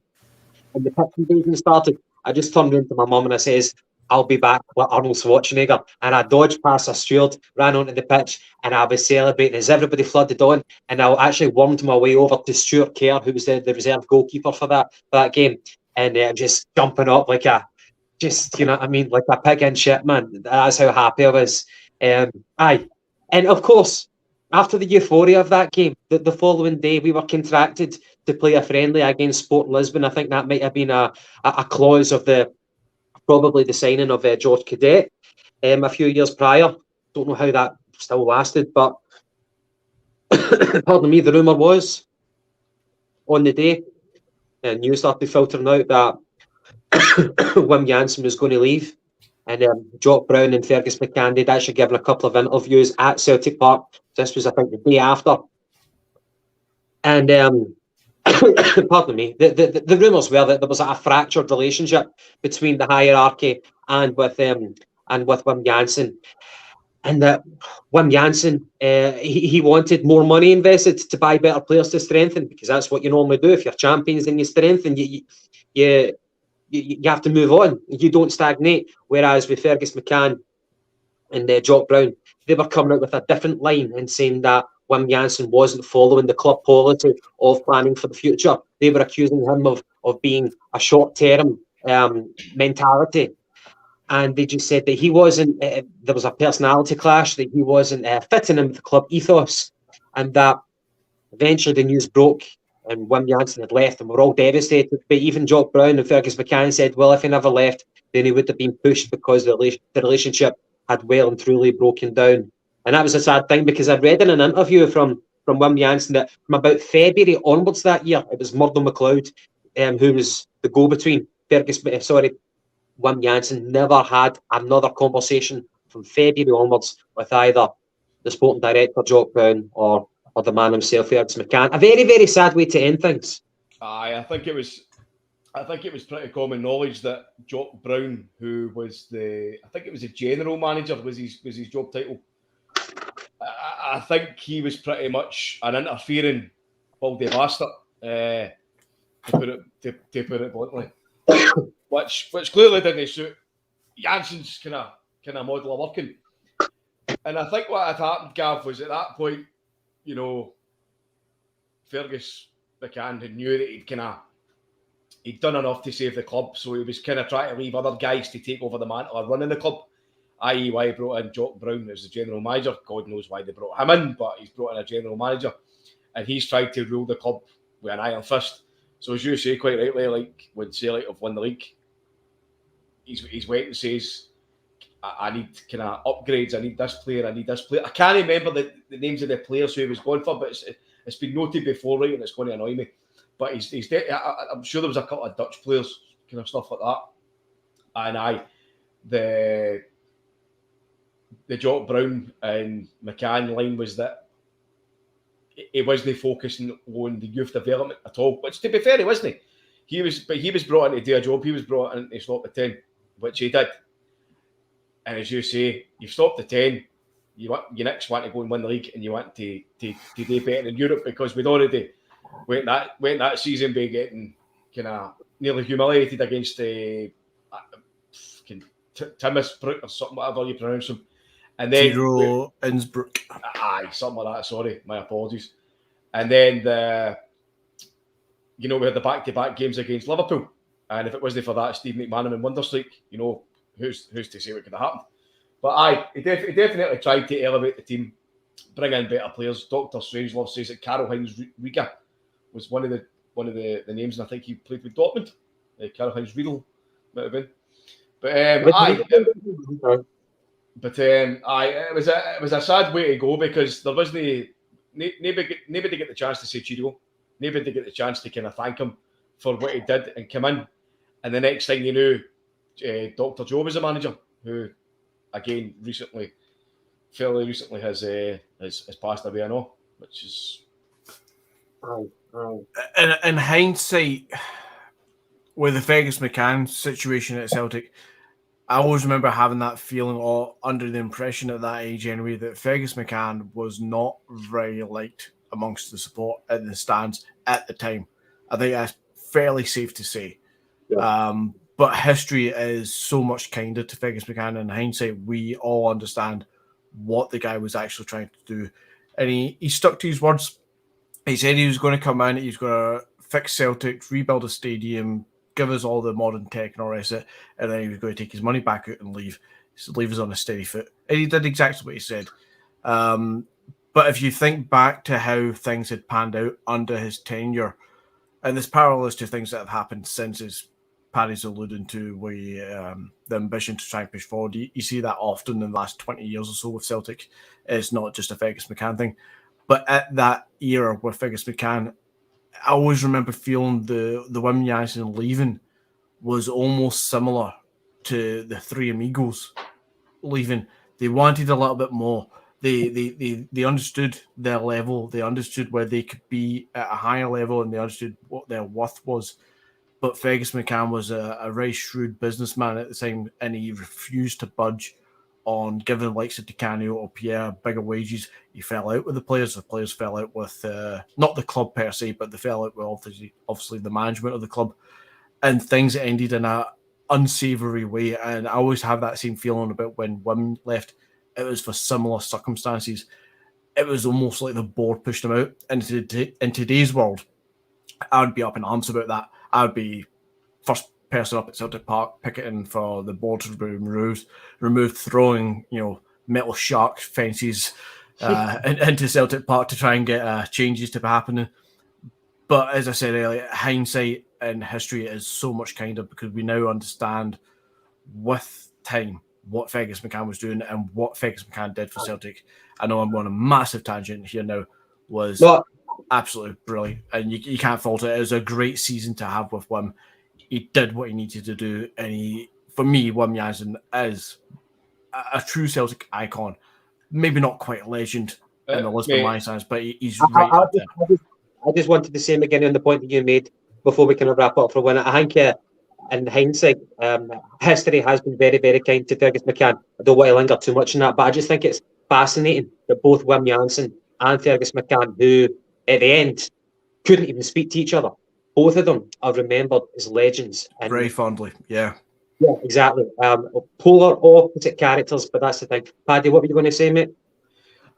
and the pitch invasion started, I just turned into my mum and I says, I'll be back with Arnold Schwarzenegger. And I dodged past a steward, ran onto the pitch, and I was celebrating as everybody flooded on. And I actually wormed my way over to Stuart Kerr, who was the reserve goalkeeper for that game. And just jumping up like you know what I mean, like a pig in shit, man. That's how happy I was. Aye. And of course, after the euphoria of that game, the following day we were contracted to play a friendly against Sport Lisbon. I think that might have been a clause of probably the signing of George Cadet a few years prior. Don't know how that still lasted, but pardon me, the rumour was on the day, and news started filtering out that Wim Jansen was going to leave. And Jock Brown and Fergus McCann, they'd actually given a couple of interviews at Celtic Park. This was, I think, the day after. And pardon me, the rumours were that there was a fractured relationship between the hierarchy and with Wim Jansen. And that Wim Jansen, he wanted more money invested to buy better players to strengthen, because that's what you normally do. If you're champions, then you strengthen. You have to move on. You don't stagnate. Whereas with Fergus McCann and Jock Brown, they were coming out with a different line and saying that Wim Jansen wasn't following the club policy of planning for the future. They were accusing him of being a short-term mentality. And they just said that he wasn't, there was a personality clash, that he wasn't fitting in with the club ethos. And that eventually the news broke and Wim Jansen had left, and we're all devastated. But even Jock Brown and Fergus McCann said, well, if he never left, then he would have been pushed, because the relationship had well and truly broken down. And that was a sad thing, because I read in an interview from Wim Jansen that from about February onwards that year, it was Murdo McLeod who was the go-between. Wim Jansen never had another conversation from February onwards with either the sporting director, Jock Brown, or the man himself, Fergus McCann. A very, very sad way to end things. Aye, I think it was pretty common knowledge that Jock Brown, who was the general manager, was his job title. I think he was pretty much an interfering baldy bastard, to put it bluntly. which clearly didn't suit Jansen's kind of model of working. And I think what had happened, Gav, was at that point, you know, Fergus McCann had knew that he'd done enough to save the club, so he was kind of trying to leave other guys to take over the mantle of running the club. I.e., why he brought in Jock Brown as the general manager. God knows why they brought him in, but he's brought in a general manager, and he's tried to rule the club with an iron fist. So as you say quite rightly, like when Celtic have won the league, he's waiting and says, I need kind of upgrades. I need this player. I need this player. I can't remember the names of the players who he was going for, but it's been noted before, right? And it's going to annoy me. But I'm sure there was a couple of Dutch players, kind of stuff like that. And the Jock Brown and McCann line was that he wasn't focusing on the youth development at all. Which, to be fair, he wasn't. He was brought in to do a job. He was brought in to stop the 10, which he did. And as you say, you've stopped the 10. You next want to go and win the league, and you want to do better in Europe, because we'd already went that season by getting kind of nearly humiliated against Timmins Brook or something, whatever you pronounce him. And then 0 Innsbruck. Aye, something like that. Sorry, my apologies. And then we had the back-to-back games against Liverpool. And if it wasn't for that Steve McManaman wonder streak, who's to say what could have happened? But aye, he definitely tried to elevate the team, bring in better players. Dr. Strangelove says that Karl-Heinz Riga was one of the names, and I think he played with Dortmund. Karl-Heinz Riedel might have been. But it was a sad way to go because there wasn't nobody to get the chance to say cheerio, nobody to get the chance to kind of thank him for what he did and come in. And the next thing you knew, Dr. Joe was the manager, who again fairly recently has passed away. I know, which is in hindsight, with the Fergus McCann situation at Celtic, I always remember having that feeling, or under the impression at that age anyway, that Fergus McCann was not very liked amongst the support in the stands at the time. I think that's fairly safe to say. Yeah. But history is so much kinder to Fergus McCann. In hindsight, we all understand what the guy was actually trying to do. And he stuck to his words. He said he was going to come in, he was going to fix Celtic, rebuild a stadium, give us all the modern tech and all the rest of it, and then he was going to take his money back out and leave us on a steady foot. And he did exactly what he said. But if you think back to how things had panned out under his tenure, and this parallels to things that have happened since, as Paddy's alluding to, the ambition to try and push forward, you see that often in the last 20 years or so with Celtic. It's not just a Fergus McCann thing. But at that era with Fergus McCann, I always remember feeling the Wim Jansen leaving was almost similar to the Three Amigos leaving. They wanted a little bit more. They understood their level. They understood where they could be at a higher level, and they understood what their worth was. But Fergus McCann was a very shrewd businessman at the time, and he refused to budge on giving the likes of Di Canio or Pierre bigger wages. He fell out with the players. The players fell out with, not the club per se, but they fell out with obviously the management of the club. And things ended in an unsavoury way. And I always have that same feeling about when Wim left. It was for similar circumstances. It was almost like the board pushed him out. And in today's world, I would be up in arms about that. I would be first person up at Celtic Park picketing for the board to be removed, throwing metal shark fences into Celtic Park to try and get changes to be happening. But as I said earlier, hindsight and history is so much kinder because we now understand with time what Fergus McCann was doing and what Fergus McCann did for Celtic. I know I'm going on a massive tangent here now. Was absolutely brilliant, and you can't fault it. It was a great season to have with Wim. He did what he needed to do, and for me, Wim Jansen is a true Celtic icon. Maybe not quite a legend in the Lisbon Lions, but he's right up there. I just wanted to say again on the point that you made before we kind of wrap up for a minute. I think in hindsight, history has been very, very kind to Fergus McCann. I don't want to linger too much on that, but I just think it's fascinating that both Wim Jansen and Fergus McCann, who at the end couldn't even speak to each other, both of them are remembered as legends. And very fondly, yeah. Yeah, exactly. Polar opposite characters, but that's the thing. Paddy, what were you going to say, mate?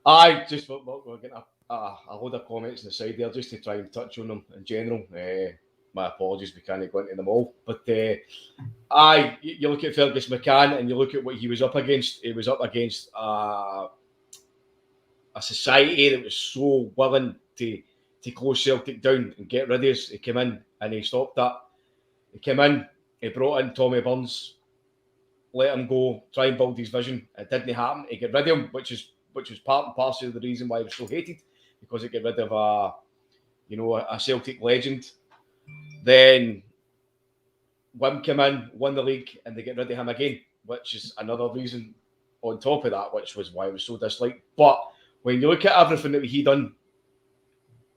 I just we're getting a load of comments on the side there just to try and touch on them in general. My apologies, we can't go into them all. But you look at Fergus McCann and you look at what he was up against. He was up against a society that was so willing to close Celtic down and get rid of us. He came in and he stopped that. He came in, he brought in Tommy Burns, let him go, try and build his vision. It didn't happen. He got rid of him, which was part and parcel of the reason why he was so hated, because he got rid of a Celtic legend. Then Wim came in, won the league, and they get rid of him again, which is another reason on top of that, which was why he was so disliked. But when you look at everything that he done,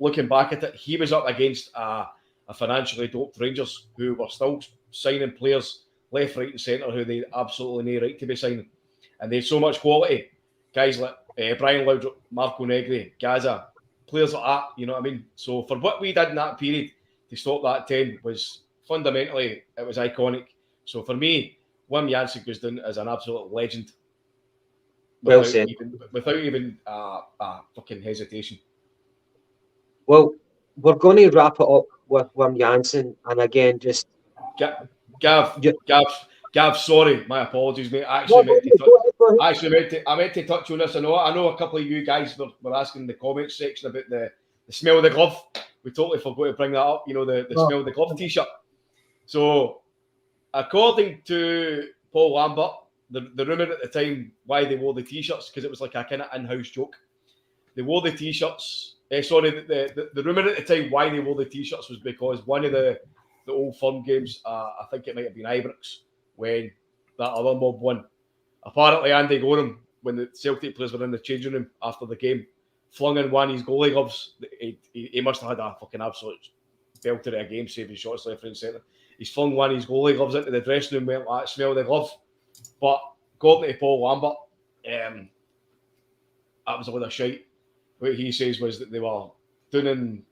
looking back at it, he was up against a financially doped Rangers who were still signing players left, right and centre who they absolutely no right to be signing. And they had so much quality. Guys like Brian Laudrup, Marco Negri, Gaza, players like that, you know what I mean? So for what we did in that period to stop that 10 was fundamentally, it was iconic. So for me, Wim Jansen goes down as an absolute legend. Well said. Without even fucking hesitation. Well, we're going to wrap it up with Wim Jansen, and again, just Gav, sorry, my apologies, mate. I meant to touch on this. I know a couple of you guys were asking in the comments section about the smell of the glove. We totally forgot to bring that up. You know, the smell of the glove t-shirt. So, according to Paul Lambert, the rumour at the time why they wore the t-shirts, because it was like a kind of in-house joke. They wore the t-shirts. The rumour at the time why they wore the t-shirts was because one of the Old Firm games, I think it might have been Ibrox, when that other mob won. Apparently, Andy Gorham, when the Celtic players were in the changing room after the game, flung in one of his goalie gloves. He must have had a fucking absolute belter at a game, saving shots left, right, and centre. He's flung one of his goalie gloves into the dressing room, went like that, smell the glove. But according to Paul Lambert, that was a lot of shite. What he says was that they were down in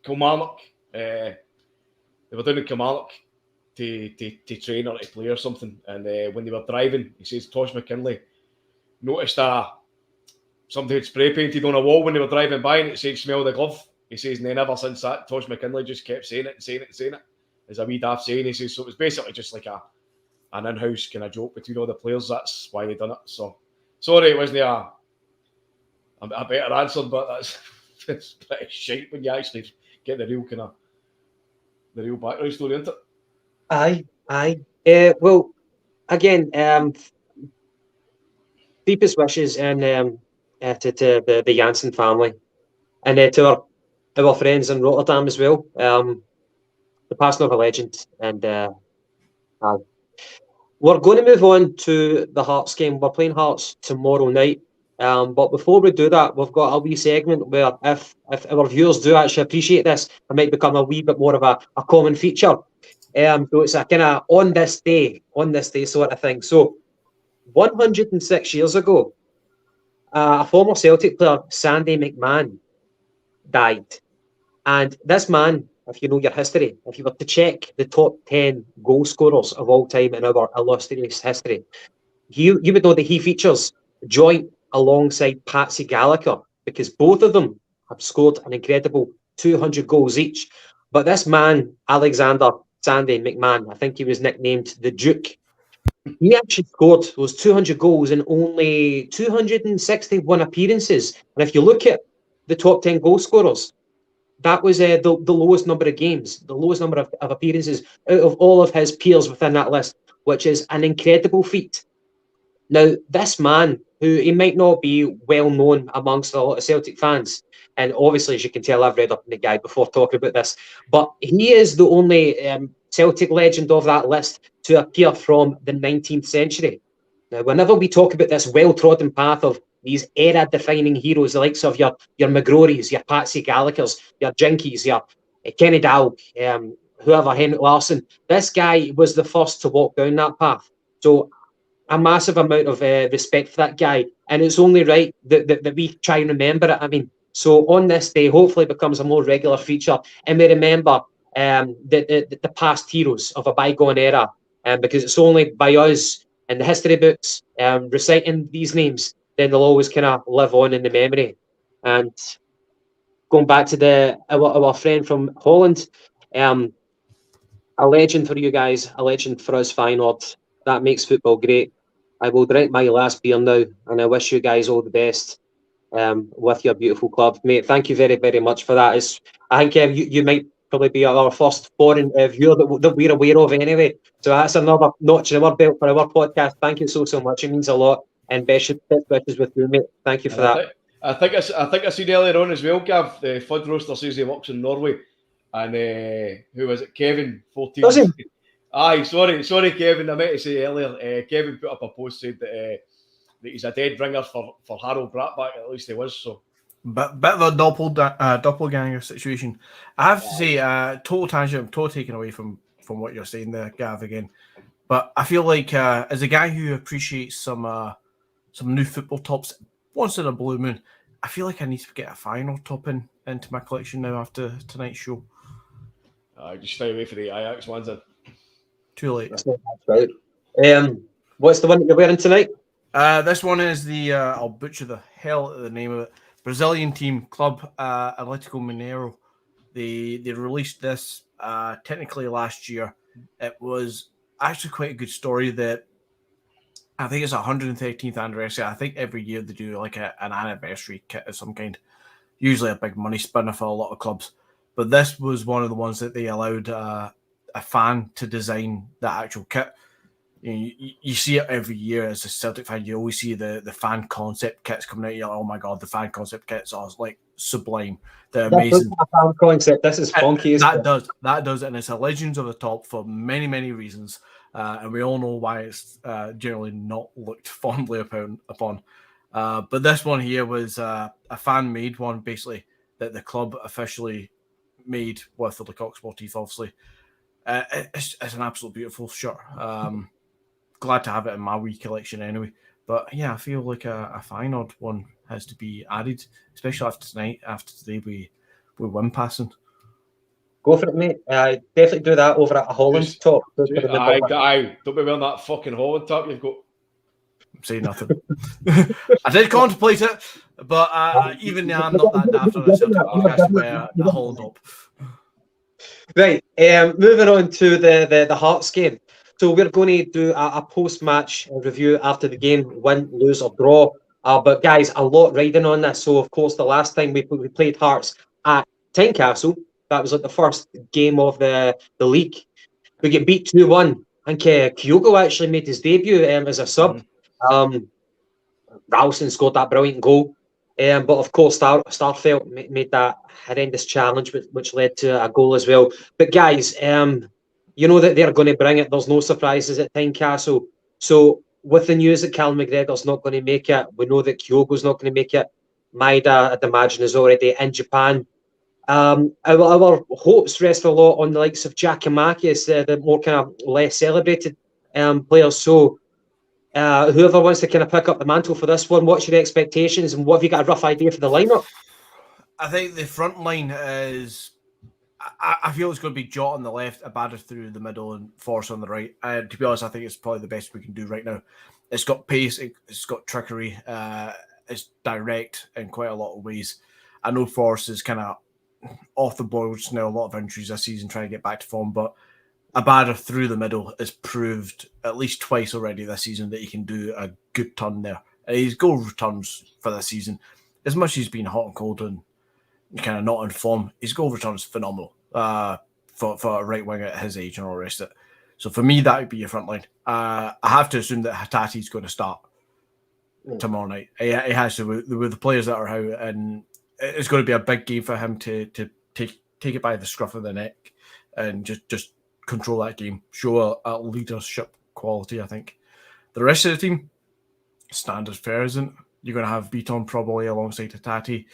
Kilmarnock. They were down in Kilmarnock to train or to play or something. And when they were driving, he says Tosh McKinley noticed somebody had spray painted on a wall when they were driving by, and it said "smell the glove." He says, and then ever since that, Tosh McKinley just kept saying it. As a wee daft saying, he says, so it was basically just like an in-house kind of joke between all the players. That's why they done it. So sorry, it wasn't a better answer, but it's pretty shite when you actually get the real background story, isn't it? Aye. Well, again, deepest wishes and to the Jansen family, and to our friends in Rotterdam as well. The passing of a legend, and we're going to move on to the Hearts game. We're playing Hearts tomorrow night. But before we do that, we've got a wee segment where if our viewers do actually appreciate this, it might become a wee bit more of a common feature. So it's a kind of on this day sort of thing. So 106 years ago, a former Celtic player, Sandy McMahon, died. And this man, if you know your history, if you were to check the top 10 goal scorers of all time in our illustrious history, you would know that he features joint alongside Patsy Gallagher, because both of them have scored an incredible 200 goals each. But this man, Alexander Sandy McMahon, I think he was nicknamed the Duke, he actually scored those 200 goals in only 261 appearances. And if you look at the top 10 goal scorers, that was the lowest number of games, the lowest number of appearances out of all of his peers within that list, which is an incredible feat. Now, this man, who he might not be well known amongst a lot of Celtic fans, and obviously, as you can tell, I've read up on the guy before talking about this, but he is the only Celtic legend of that list to appear from the 19th century. Now, whenever we talk about this well-trodden path of these era-defining heroes, the likes of your McGrorys, your Patsy Gallaghers, your Jinkies, your Kenny Dow, whoever, Henrik Larsen, this guy was the first to walk down that path. So a massive amount of respect for that guy, and it's only right that we try and remember it. I mean, so on this day, hopefully it becomes a more regular feature, and we remember the past heroes of a bygone era, because it's only by us in the history books reciting these names, then they'll always kind of live on in the memory. And going back to our friend from Holland, a legend for you guys, a legend for us Feyenoord. That makes football great. I will drink my last beer now, and I wish you guys all the best with your beautiful club, mate. Thank you very, very much for that. I think you might probably be our first foreign viewer that we're aware of anyway. So that's another notch in our belt for our podcast. Thank you so much. It means a lot. And best wishes with you, mate. Thank you for that. I think I seen earlier on as well, Gav. The Fud Roaster says he works in Norway, and who was it? Kevin 14. Does he? Aye, sorry, Kevin. I meant to say earlier. Kevin put up a post said that he's a dead ringer for Harold Bratback. At least he was. So, bit of a doppelganger situation. I have to say, total tangent. I'm totally taken away from what you're saying there, Gav. Again, but I feel like as a guy who appreciates some new football tops once in a blue moon, I feel like I need to get a Feyenoord top into my collection now after tonight's show. Just stay away for the Ajax ones then. Too late. That's right. What's the one that you're wearing tonight? This one is the, I'll butcher the hell out of the name of it, Brazilian team, Club Atlético Mineiro. They released this technically last year. It was actually quite a good story that I think it's 113th anniversary. I think every year they do like an anniversary kit of some kind, usually a big money spinner for a lot of clubs. But this was one of the ones that they allowed a fan to design the actual kit. You see it every year as a Celtic fan. You always see the fan concept kits coming out. You're like, oh my god, the fan concept kits are like sublime. They're amazing. That's a fan concept. This is funky. That does, and it's a Legends of the Top for many, many reasons. And we all know why it's generally not looked fondly upon. But this one here was a fan-made one, basically, that the club officially made with the Lecoq Sportif, obviously. It's an absolute beautiful shirt. Glad to have it in my wee collection anyway. But yeah, I feel like a fine odd one has to be added, especially after tonight. After today, we win passing. Go for it, mate. Definitely do that over at a Holland top. Aye, don't be wearing that fucking Holland top you've got. Say nothing. I did contemplate it, but even now I'm not that daft on a Celtic podcast to wear a Holland top. Right, moving on to the Hearts game. So we're going to do a post-match review after the game, win, lose or draw. But guys, a lot riding on this. So of course, the last time we played Hearts at Tynecastle, that was like the first game of the league. We get beat 2-1. I think Kyogo actually made his debut as a sub. Ralston scored that brilliant goal. But of course, Starfelt made that horrendous challenge, which led to a goal as well. But guys, you know that they're going to bring it. There's no surprises at Tynecastle. So with the news that Callum McGregor's not going to make it, we know that Kyogo's not going to make it. Maeda, I'd imagine, is already in Japan. Our hopes rest a lot on the likes of Giacomakis, the more kind of less celebrated players. So whoever wants to kind of pick up the mantle for this one, what's your expectations and what have you got a rough idea for the lineup? I think the front line is, I feel it's going to be Jota on the left, Abada through the middle and Force on the right. To be honest, I think it's probably the best we can do right now. It's got pace, it's got trickery, it's direct in quite a lot of ways. I know Force is kind of off the board, which is now a lot of injuries this season trying to get back to form, but Abada through the middle has proved at least twice already this season that he can do a good turn there. His goal returns for this season, as much as he's been hot and cold and kind of not in form, his goal returns phenomenal for a right winger at his age and all the rest of it. So for me, that would be your front line. I have to assume that Hatati's going to start tomorrow night. He has to, with the players that are out, and it's going to be a big game for him to take it by the scruff of the neck and just control that game, show a leadership quality, I think. The rest of the team, standard fare, isn't? You're going to have Beaton probably alongside Hatati.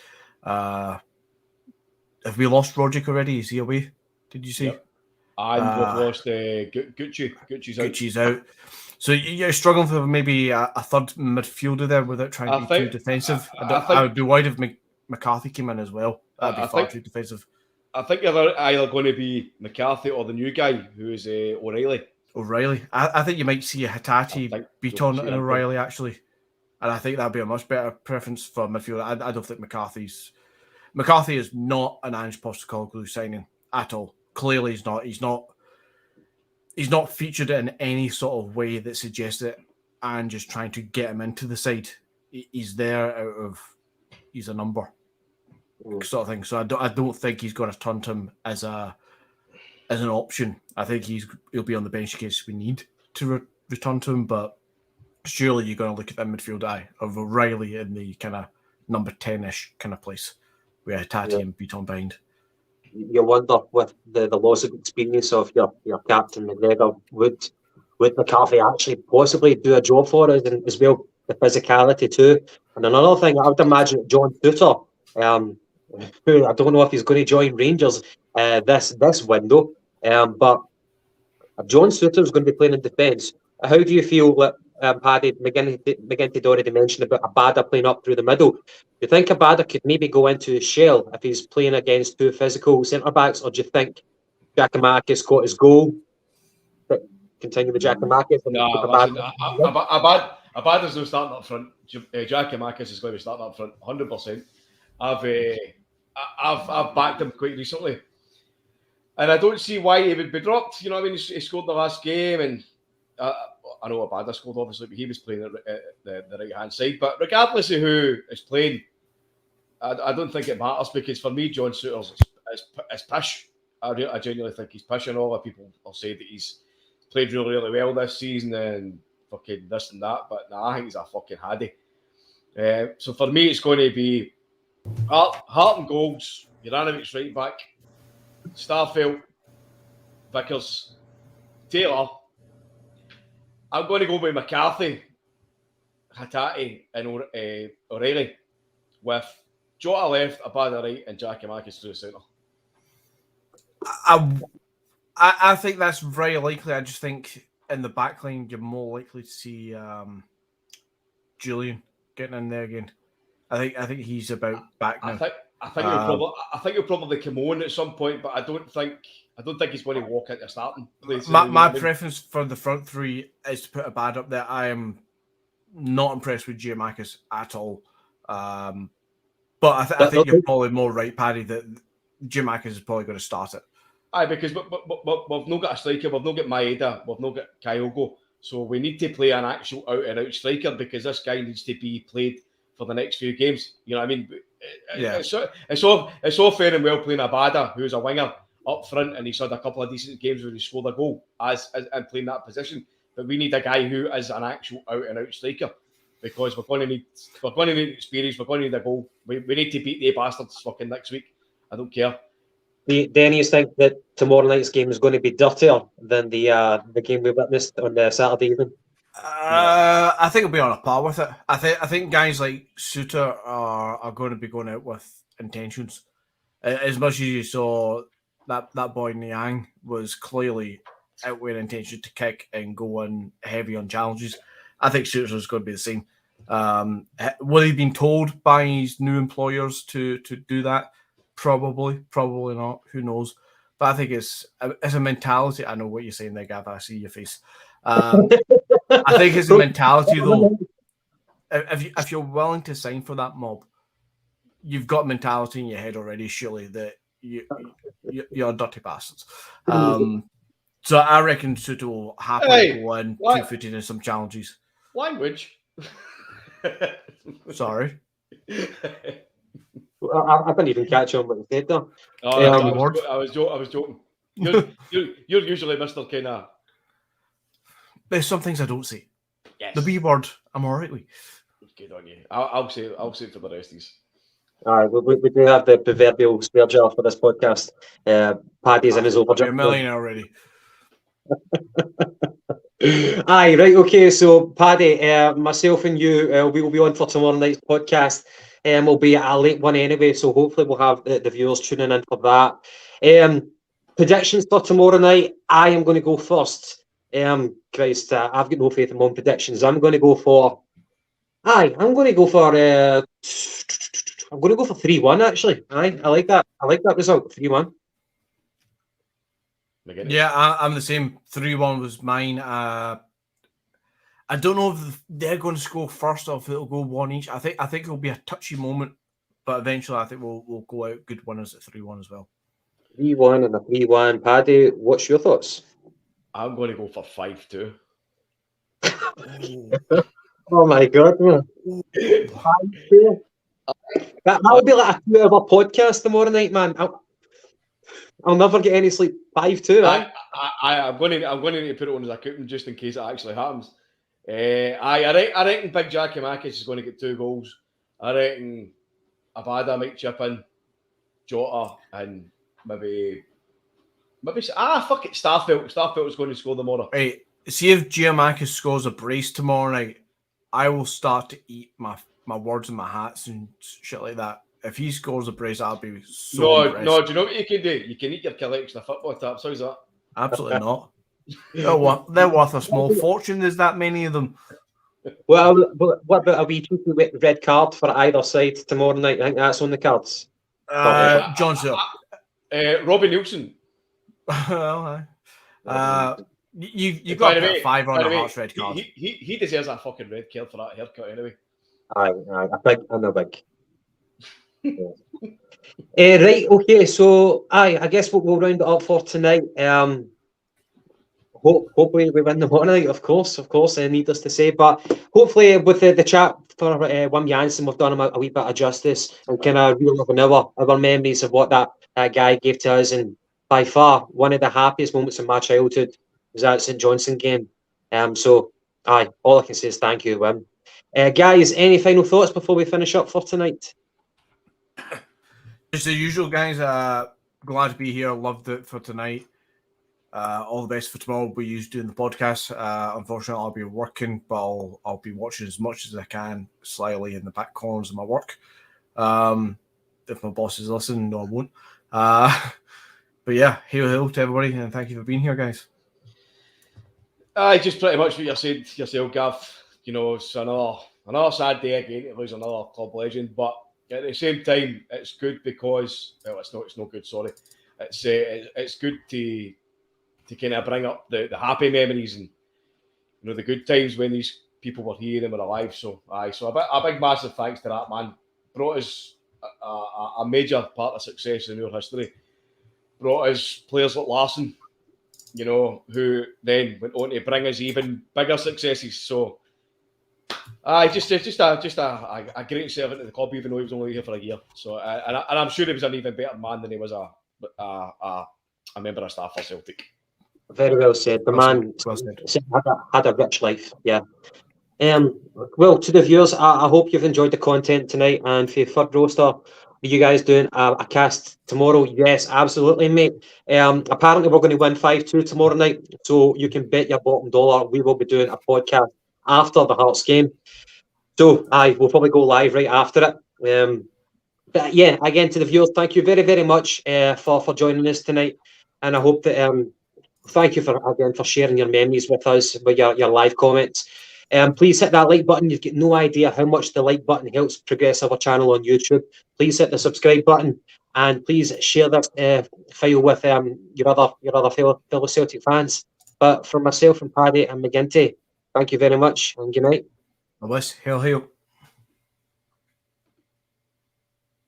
Have we lost Rogic already? Is he away? Did you see? Yep. And we've lost Gucci. Gucci's out. So you're struggling for maybe a third midfielder there without trying to be too defensive. I would be worried if McCarthy came in as well. That'd be far too defensive. I think they're either going to be McCarthy or the new guy who is O'Reilly. I think you might see a Hatati, Beaton and O'Reilly actually. And I think that'd be a much better preference for midfield. I don't think McCarthy is not an Ange Postecoglou signing at all. Clearly he's not. He's not featured in any sort of way that suggests that Ange is trying to get him into the side. He's there he's a number sort of thing. So I don't think he's going to turn to him as an option. I think he'll be on the bench in case we need to return to him. But surely you're going to look at that midfield of O'Reilly in the kind of number 10-ish kind of place where Hatati and Beaton behind. You wonder with the loss of experience of your captain McGregor, would McCarthy actually possibly do a job for us, and as well the physicality too. And another thing, I would imagine John Suter, who I don't know if he's going to join Rangers this window, but if John Suter is going to be playing in defence, how do you feel that Paddy McGinty already mentioned about Abada playing up through the middle? Do you think Abada could maybe go into his shell if he's playing against two physical centre-backs, or do you think Giacomakis got his goal? Continue with Giacomakis? No, Abada's no starting up front. Giakoumakis is going to be starting up front, 100%. I've backed him quite recently, and I don't see why he would be dropped. You know what I mean? He scored the last game, and I know Abada scored obviously, but he was playing at the right hand side. But regardless of who is playing, I don't think it matters, because for me, John Souttar's is pish. I genuinely think he's pish, and all the people will say that he's played really, really well this season and fucking this and that. But nah, I think he's a fucking haddy. So for me, it's going to be Hart and goals, Juranovic right back, Starfelt, Vickers, Taylor. I'm going to go with McCarthy, Hatate, and O'Reilly, with Jota left, Abada right, and Giakoumakis through the centre. I think that's very likely. I just think in the back line, you're more likely to see Julian getting in there again. I think he's about back now. I think he'll probably come on at some point, but I don't think he's going to walk into starting place. My preference for the front three is to put Abada up there. I am not impressed with Giakoumakis at all. But I think you're probably more right, Paddy, that Giakoumakis is probably going to start it. Aye, because we've not got a striker, we've not got Maeda, we've not got Kyogo. So we need to play an actual out-and-out striker, because this guy needs to be played for the next few games. You know what I mean? Yeah. It's all fair and well playing Abada, who's a winger, up front, and he's had a couple of decent games where he scored a goal and playing that position. But we need a guy who is an actual out-and-out striker, because we're going to need experience, we're going to need a goal. We need to beat the bastards fucking next week. I don't care. Denny, you think that tomorrow night's game is going to be dirtier than the game we witnessed on the Saturday evening? I think it'll be on a par with it. I think guys like Souttar are going to be going out with intentions. As much as you saw that boy Niang was clearly out with an intention to kick and go in heavy on challenges, I think Souttar is going to be the same. Will he been told by his new employers to do that? Probably not. Who knows? But I think it's a mentality. I know what you're saying there, Gav. I see your face. I think it's a mentality, though. If you're willing to sign for that mob, you've got mentality in your head already, surely, that you're dirty bastards. So I reckon Souttar will happily go in two-footed in some challenges. Language. Sorry. I didn't even catch on what you said there. I was joking. You're usually Mr. kind of. There's some things I don't say. Yes. The B word, I'm all right with. Good on you. I'll say it for the rest of these. All right, we do have the proverbial spare jar for this podcast. Paddy's in his overdrive. You're a millionaire already. Aye, right, okay. So, Paddy, myself and you, we will be on for tomorrow night's podcast. We'll be at a late one anyway, so hopefully we'll have the viewers tuning in for that. Predictions for tomorrow night. I am going to go first. Christ, I've got no faith in my own predictions. I'm going to go for 3-1 actually. Aye, I like that. I like that result. 3-1. Yeah, I'm the same. 3-1 was mine. I don't know if they're going to score first or if it'll go one each. I think it'll be a touchy moment, but eventually I think we'll go out good winners at 3-1 as well. 3-1 and a 3-1. Paddy, what's your thoughts? I'm going to go for 5-2. Oh my God, man. 5-2. That'll be like a 2-hour podcast tomorrow night, man. I'll never get any sleep. 5-2, right? I'm going to need to put it on as a coupon just in case it actually happens. I reckon Big Giakoumakis is going to get 2 goals. I reckon Abada might chip in, Jota, and maybe fuck it, Starfelt. Starfelt is going to score tomorrow. Right, see if Giakoumakis scores a brace tomorrow night, I will start to eat my words and my hats and shit like that. If he scores a brace, I'll be so impressed. No, do you know what you can do? You can eat your collection of football taps. How's that? Absolutely not. They're worth a small fortune. There's that many of them. Well, what about a wee cheeky red card for either side tomorrow night? I think that's on the cards. Johnson. Robbie Nielsen. You got to put a 5 on a Hearts red card. He deserves a fucking red card for that haircut anyway. Aye, a big. Yeah. Right, okay, so I guess we'll round it up for tonight. Hopefully we win the night, of course, needless to say. But hopefully with the chat for Wim Jansen, we've done him a wee bit of justice and kind of reliving our memories of what that guy gave to us. And by far, one of the happiest moments of my childhood was that St Johnstone game. So all I can say is thank you, Wim. Guys, any final thoughts before we finish up for tonight? Just the usual, guys. Glad to be here. Loved it for tonight. All the best for tomorrow. We'll be doing the podcast. Unfortunately, I'll be working, but I'll be watching as much as I can, slyly in the back corners of my work. If my bosses listen, no, I won't. But yeah, hail to everybody, and thank you for being here, guys. Just pretty much what you said yourself, Gav. You know, it's another sad day again to lose another club legend, but at the same time, it's good because it's not good. Sorry, it's good to kind of bring up the happy memories and, you know, the good times when these people were here and were alive. So a big massive thanks to that man. Brought us a major part of success in our history. Brought us players like Larsen, you know, who then went on to bring us even bigger successes. So just a great servant to the club, even though he was only here for a year. So and I'm sure he was an even better man than he was a member of staff for Celtic. Very well said. The man had a rich life. Yeah. Well, to the viewers, I hope you've enjoyed the content tonight. And for Third Roaster, are you guys doing a cast tomorrow? Yes, absolutely, mate. Apparently, we're going to win 5-2 tomorrow night. So you can bet your bottom dollar we will be doing a podcast after the Hearts game. So we'll probably go live right after it. But yeah, again, to the viewers, thank you very, very much for joining us tonight. And I hope that thank you for sharing your memories with us with your live comments. Please hit that like button. You've got no idea how much the like button helps progress our channel on YouTube. Please hit the subscribe button and please share that file with your other fellow Celtic fans. But from myself and Paddy and McGinty, thank you very much and good night. Hail.